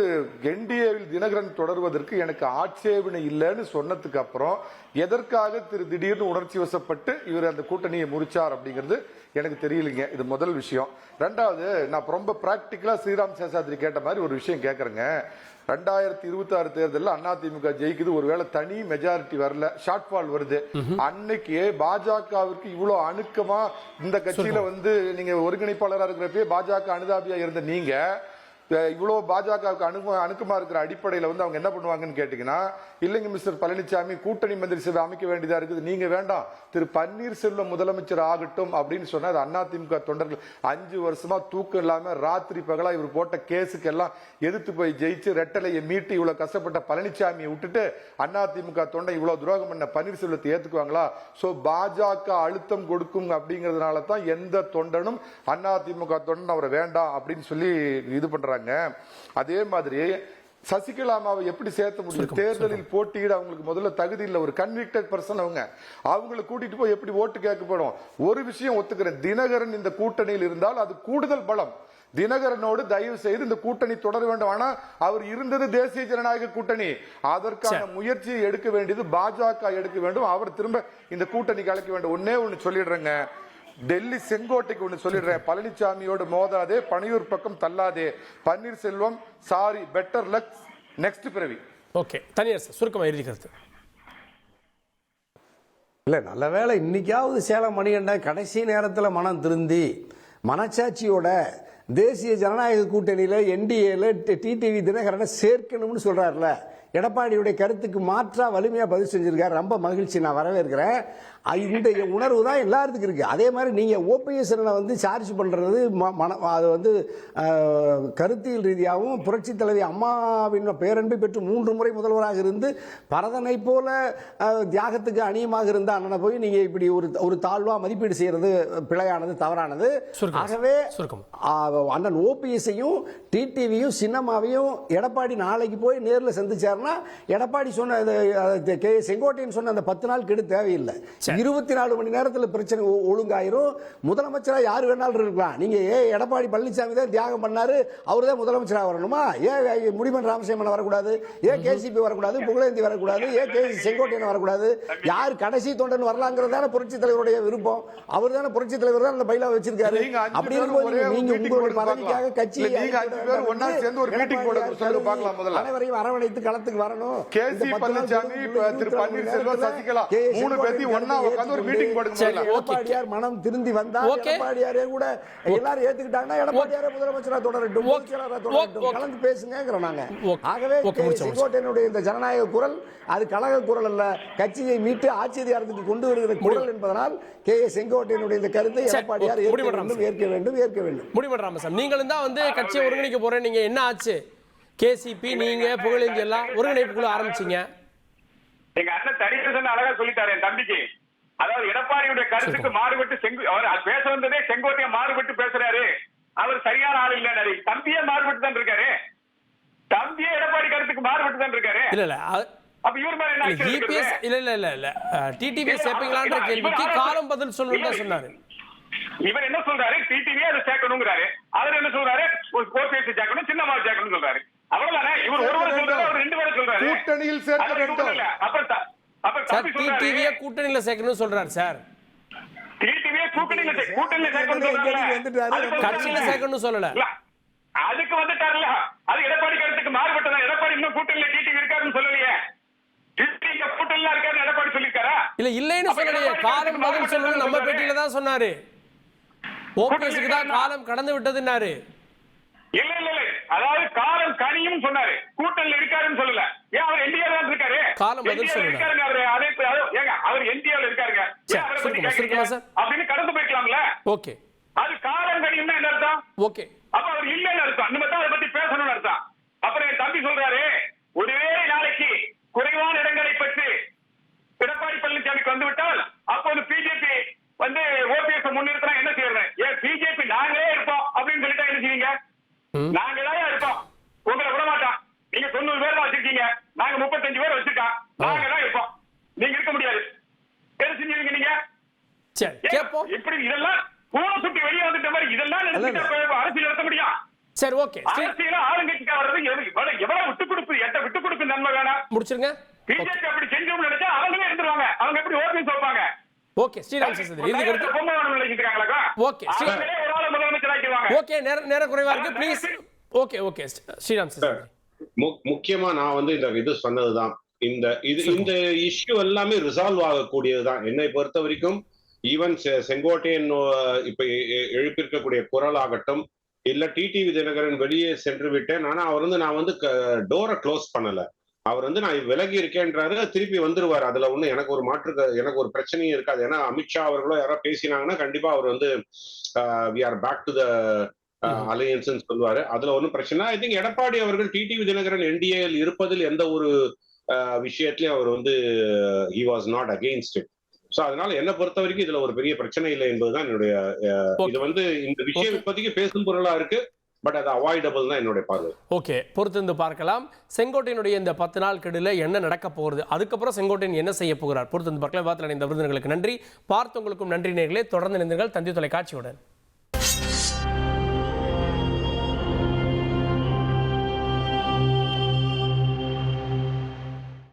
என்டிஏவில் தினகரன் தொடர்வதற்கு எனக்கு ஆட்சேபனை இல்லைன்னு சொன்னதுக்கு அப்புறம் எதற்காக திடீர்னு உணர்ச்சி வசப்பட்டு இவர் அந்த கூட்டணியை முறிச்சார் அப்படிங்கிறது எனக்கு தெரியலைங்க. இது முதல் விஷயம். ரெண்டாவது, நான் ரொம்ப பிராக்டிக்கலா ஸ்ரீராம் சேஷாத்ரி கேட்ட மாதிரி ஒரு விஷயம் கேட்கறேங்க. 2026 தேர்தலில் அதிமுக ஜெயிக்குது, ஒருவேளை தனி மெஜாரிட்டி வரல, ஷார்ட் ஃபால் வருது. அன்னைக்கு பாஜகவிற்கு இவ்வளவு அணுக்கமா இந்த கட்சியில வந்து நீங்க ஒருங்கிணைப்பாளராக இருக்கிறப்பே பாஜக அனுதாபியா இருந்த நீங்க இவ்வளவு பாஜகவுக்கு அணுக்கமா இருக்கிற அடிப்படையில் வந்து அவங்க என்ன பண்ணுவாங்கன்னு கேட்டீங்கன்னா, இல்லைங்க மிஸ்டர் பழனிசாமி கூட்டணி மந்திரி சபை அமைக்க வேண்டியதா இருக்குது, நீங்க வேண்டாம் திரு பன்னீர்செல்வம் முதலமைச்சர் ஆகட்டும் அப்படின்னு சொன்னா அதிமுக தொண்டர்கள் 5 வருஷமா தூக்கம் இல்லாம ராத்திரி பகலா இவர் போட்ட கேஸுக்கு எல்லாம் எதிர்த்து போய் ஜெயிச்சு ரெட்டலையை மீட்டு இவ்வளவு கஷ்டப்பட்ட பழனிசாமியை விட்டுட்டு அதிமுக தொண்டை இவ்வளவு துரோகம் பண்ண பன்னீர்செல்வத்தை ஏத்துக்குவாங்களா? சோ பாஜக அழுத்தம் கொடுக்கும் அப்படிங்கறதுனால தான் எந்த தொண்டனும் அதிமுக தொண்டன் அவரை வேண்டாம் அப்படின்னு சொல்லி இது பண்றாங்க. அதே மாதிரி சசிகலாமாவை எப்படி சேர்த்த முடியும்? தேர்தலில் போட்டியிட அவங்களுக்கு முதல்ல தகுதி இல்ல, ஒரு கன்விக்டட் பர்சன். அவங்களை கூட்டிட்டு போய் எப்படி ஓட்டு கேட்கப்படும்? ஒரு விஷயம் ஒத்துக்கிறேன், தினகரன் இந்த கூட்டணியில் இருந்தால் அது கூடுதல் பலம். தினகரனோடு தயவு செய்து இந்த கூட்டணி தொடர வேண்டும். ஆனா அவர் இருந்தது தேசிய ஜனநாயக கூட்டணி, அதற்கான முயற்சியை எடுக்க வேண்டியது பாஜக எடுக்க வேண்டும். அவர் திரும்ப இந்த கூட்டணிக்கு அழைக்க வேண்டும். ஒன்னே ஒன்னு சொல்லிடுறேங்க, டெல்லி செங்கோட்டைக்கு ஒன்று சொல்லிடுறேன், பழனிசாமியோடு மோதாதே, பணியூர் பக்கம் தள்ளாதே, Panneerselvam sorry, better luck, next பிறவி. ஓகே, தனியார் சுருக்கமாக இறுதி கருத்து. இல்லை, நல்ல வேளை இன்னைக்காவது சேலம் மணிகண்டன் கடைசி நேரத்தில் மனம் திருந்தி மனச்சாட்சியோட தேசிய ஜனநாயக கூட்டணியில் என்டிஏல டிடிவி தினகரனை சேர்க்கணும்னு சொல்றாருல, எடப்பாடியுடைய கருத்துக்கு மாற்றா வலிமையா பதில் செஞ்சிருக்காரு. ரொம்ப மகிழ்ச்சி, நான் வரவேற்கிறேன். இந்த உணர்வு தான் எல்லாத்துக்கும் இருக்கு. அதே மாதிரி நீங்க ஓபிஎஸ் வந்து சார்ஜ் பண்றது அது வந்து கருத்தியல் ரீதியாகவும் புரட்சி தலைவி அம்மாவின் பேரன்பை பெற்று 3 முறை முதல்வராக இருந்து பரதனை போல தியாகத்துக்கு அணியமாக இருந்த அண்ணனை போய் நீங்க இப்படி ஒரு தாழ்வா மதிப்பீடு செய்யறது பிழையானது, தவறானது. ஆகவே அண்ணன் ஓபிஎஸ்ஸையும் டிடிவியும் சின்னம்மாவையும் எடப்பாடி நாளைக்கு போய் நேரில் சந்திச்சாருன்னா எடப்பாடி சொன்ன செங்கோட்டையன் சொன்ன அந்த 10 நாள் கெடு தேவையில்லை. 24 மணி நேரத்தில் பிரச்சனை ஒழுங்காயிரும். முதலமைச்சரா யாரு வேணாலும் இருக்கலாம். நீங்க எடப்பாடி பழனிசாமி தான் தியாகம் பண்ணாரு, அவர் தான் முதலமைச்சராக வரணுமா? ஏன் முடிமன் ராமசேமன் வரக்கூடாது? ஏன் கேசிபி வரக்கூடாது? புகழேந்தி வரக்கூடாது? ஏன் செங்கோட்டையன் வரக்கூடாது? யார் கடைசி தொண்டன் வரலாங்கிறதான புரட்சி தலைவருடைய விருப்பம். அவர் தானே புரட்சி தலைவர் தான் அந்த பைலா வச்சிருக்காரு. அப்படி இருக்கும்போது நீங்க உங்களுடைய பதவிக்காக கட்சி அனைவரையும் அரவணைத்து களத்துக்கு வரணும். எடப்பாடியார் மனம் திருந்தி வந்தா எடப்பாடியாரே கூட எல்லாரும் ஏத்துக்கிட்டாங்கன்னா எடப்பாடியாரே முதலமைச்சரா தொடரட்டும், கலந்து பேசுங்க நாங்க. ஆகவே செங்கோட்டையனுடைய இந்த ஜனநாயக குரல் அது கழக குரல் அல்ல, கட்சியை மீட்டு ஆட்சி அதிகாரத்துக்கு கொண்டு வருகிற குரல் என்பதனால் செங்கோட்டையனுடைய இந்த கருத்தை எடப்பாடியார் ஏற்க வேண்டும். முடிவெடுறாம நீங்களும் தான் வந்து கட்சியை ஒருங்கிணைக்க போறேன். நீங்க என்ன ஆச்சு? கேசிபி நீங்க புகழேந்தி எல்லாம் ஒருங்கிணைப்புக்குள்ள ஆரம்பிச்சீங்க. எங்க அண்ணன் தனித்து அழகா சொல்லிட்டாரு என் தம்பிக்கு. அதாவது எடப்பாடியுடைய கருத்துக்கு மாறுபட்டு அவர் பேச வந்ததே செங்கோட்டையன் மாறுபட்டு பேசுறாரு, அவர் சரியான ஆள் இல்ல, தம்பியே மாறுபட்டு தான் இருக்காரு, தம்பியே எடப்பாடி கருத்துக்கு மாறுபட்டு தான் இருக்காரு. இல்ல அப்ப இவர் மேல என்ன action EPS எடுக்கிறது? இல்ல டிடிவி சேர்ப்பீங்களான்ற கேள்விக்கு காலம் பதில் சொல்லணும்னு தான் சொன்னாரு. இவர் என்ன சொல்றாரு, டிடிவி அதை சேர்க்கணுங்கிறாரு, அவர் என்ன சொல்றாரு, ஓபிஎஸ் சேர்க்கணும், சின்னம்மாவை சேர்க்கணும் சொல்றாரு. அவ்வளவுதானே. இவர் ஒருவர் சொல்றாரு, அவர் ரெண்டு பேரும் சொல்றாரு. கூட்டணியில் சேர்க்க வேண்டும். அப்ப சார் டிடிவியை கூட்டணியில சேர்க்கணும் சொல்றாரு சார். டிடிவியை கூட்டணியில சேர்க்கணும் சொல்றாரு, கட்சியில சேர்க்கணும் சொல்லல. அதுக்கு வந்துட்டாருல, அது எடப்பாடி கருத்துக்கு மாறுபட்டதா. எடப்பாடி இன்னும் கூட்டணியில டிடிவி இருக்காருன்னு சொல்லலையே, டிடிவி கூட்டணியில இருக்காருன்னு எடப்பாடி சொல்லிருக்காரா? இல்லைன்னு சொல்லலையே, காலம் பதில் சொல்லணும் நம்ம பேட்டியில தான் சொன்னாரு. ஓபிஎஸ்க்கு தான் காலம் கடந்து விட்டதுன்னாரு. இல்ல அதாவது காலம் கனியும் சொன்னாரு, கூட்டணியில இருக்காருன்னு சொல்லல. ஏன் அவர் என்டிஆர் தான் இருக்காரு, காலம் பதில் சொல்லுங்க. இருக்காருங்க அவரு, அவர் என்டிஆர் இருக்காருங்க அப்படின்னு கடந்து போய்க்கலாம்ல. ஓகே, அது காலம் கனியும்னா என்ன அர்த்தம்? ஓகே, அப்ப அவர் இல்லன்னு அர்த்தம். நம்ம தான் அதை பத்தி பேசணும்னு அர்த்தம். அப்புறம் என் தம்பி சொல்றாரு, ஒருவேளை நாளைக்கு குறைவான இடங்களை பற்றி எடப்பாடி பழனிசாமிக்கு வந்துவிட்டால் அப்போது பிஜேபி வந்து ஓபிஎஸ் முன்னிறுத்தினா என்ன செய்யறது? ஏன் பிஜேபி நாங்களே இருப்போம் அப்படின்னு சொல்லிட்டா என்ன செய்வீங்க? நாங்க தான் இருப்போம், உங்களை விட மாட்டோம். நீங்க 90 பேர் தான் வச்சிருக்கீங்க, நாங்க 35 பேர் வச்சிருக்கோம், நாங்க தான் இருப்போம், நீங்க இருக்க முடியாது. என்ன செஞ்சீங்க நீங்க? சரி கேப்போம். இப்படி இதெல்லாம் பூனை சுட்டி வெளியே வந்துட்ட மாதிரி இதெல்லாம் அரசியல் நடத்த முடியும்? சரி ஓகே, அரசியல ஆளுங்கட்சிக்கு வர்றது எவ்வளவு விட்டு கொடுப்பு, விட்டு கொடுப்பு நன்மை வேணாம். முடிச்சிருங்க. பிஜேபி அப்படி செஞ்சோம்னு நினைச்சா அவங்களே எடுத்துருவாங்க. அவங்க எப்படி ஓபிஎஸ் வைப்பாங்க? ஓகே ஸ்ரீராம் சேஷாத்ரி இறுதி கருத்து. ஓகே ஓகே, நேர குறைவா இருக்கு, ப்ளீஸ். ஓகே ஸ்ரீராம் சேஷாத்ரி. முக்கியமா நான் வந்து இது சொன்னதுதான், இந்த இஷ்யூ எல்லாமே ரிசால்வ் ஆகக்கூடியதுதான் என்னை பொறுத்த வரைக்கும். ஈவன் செங்கோட்டையன் இப்ப எழுப்பியிருக்கக்கூடிய குரல் ஆகட்டும், இல்ல டிடிவி தினகரன் வெளியே சென்று விட்டேன், ஆனா நான் வந்து டோரை க்ளோஸ் பண்ணல. அவர் வந்து நான் விலகி இருக்கேன்றாரு, திருப்பி வந்துருவாரு. அதுல ஒண்ணு எனக்கு ஒரு பிரச்சனையும் இருக்காது. ஏன்னா அமித்ஷா அவர்களோ யாரோ பேசினாங்கன்னா கண்டிப்பா அவர் வந்து we are back to the alliance சொல்லுவாரு. அதுல ஒன்றும் பிரச்சனை. ஐ திங்க் எடப்பாடி அவர்கள் டிடிவி தினகரன் என்டிஏவில் இருப்பதில் எந்த ஒரு விஷயத்திலையும் அவர் வந்து he was not against it. So அதனால என்ன பொறுத்த வரைக்கும் இதுல ஒரு பெரிய பிரச்சனை இல்லை என்பதுதான் என்னுடைய இது வந்து இந்த விஷயம் இப்போதைக்கு பேசும் பொருளா இருக்கு. பட் அது அவாய்டபிள் தான் என்னுடைய பார்வை. ஓகே, பொறுத்திருந்து பார்க்கலாம். செங்கோட்டையனுடைய இந்த 10 நாள் கெடுல என்ன நடக்க போகிறது, அதுக்கப்புறம் செங்கோட்டையன் என்ன செய்ய போகிறார், பொறுத்திருந்து பார்க்கலாம். இந்த விருந்தினர்களுக்கு நன்றி, பார்த்தவங்களுக்கும் நன்றி நேயர்களே. தொடர்ந்து இணைந்தீர்கள் தந்தி தொலைக்காட்சியுடன்.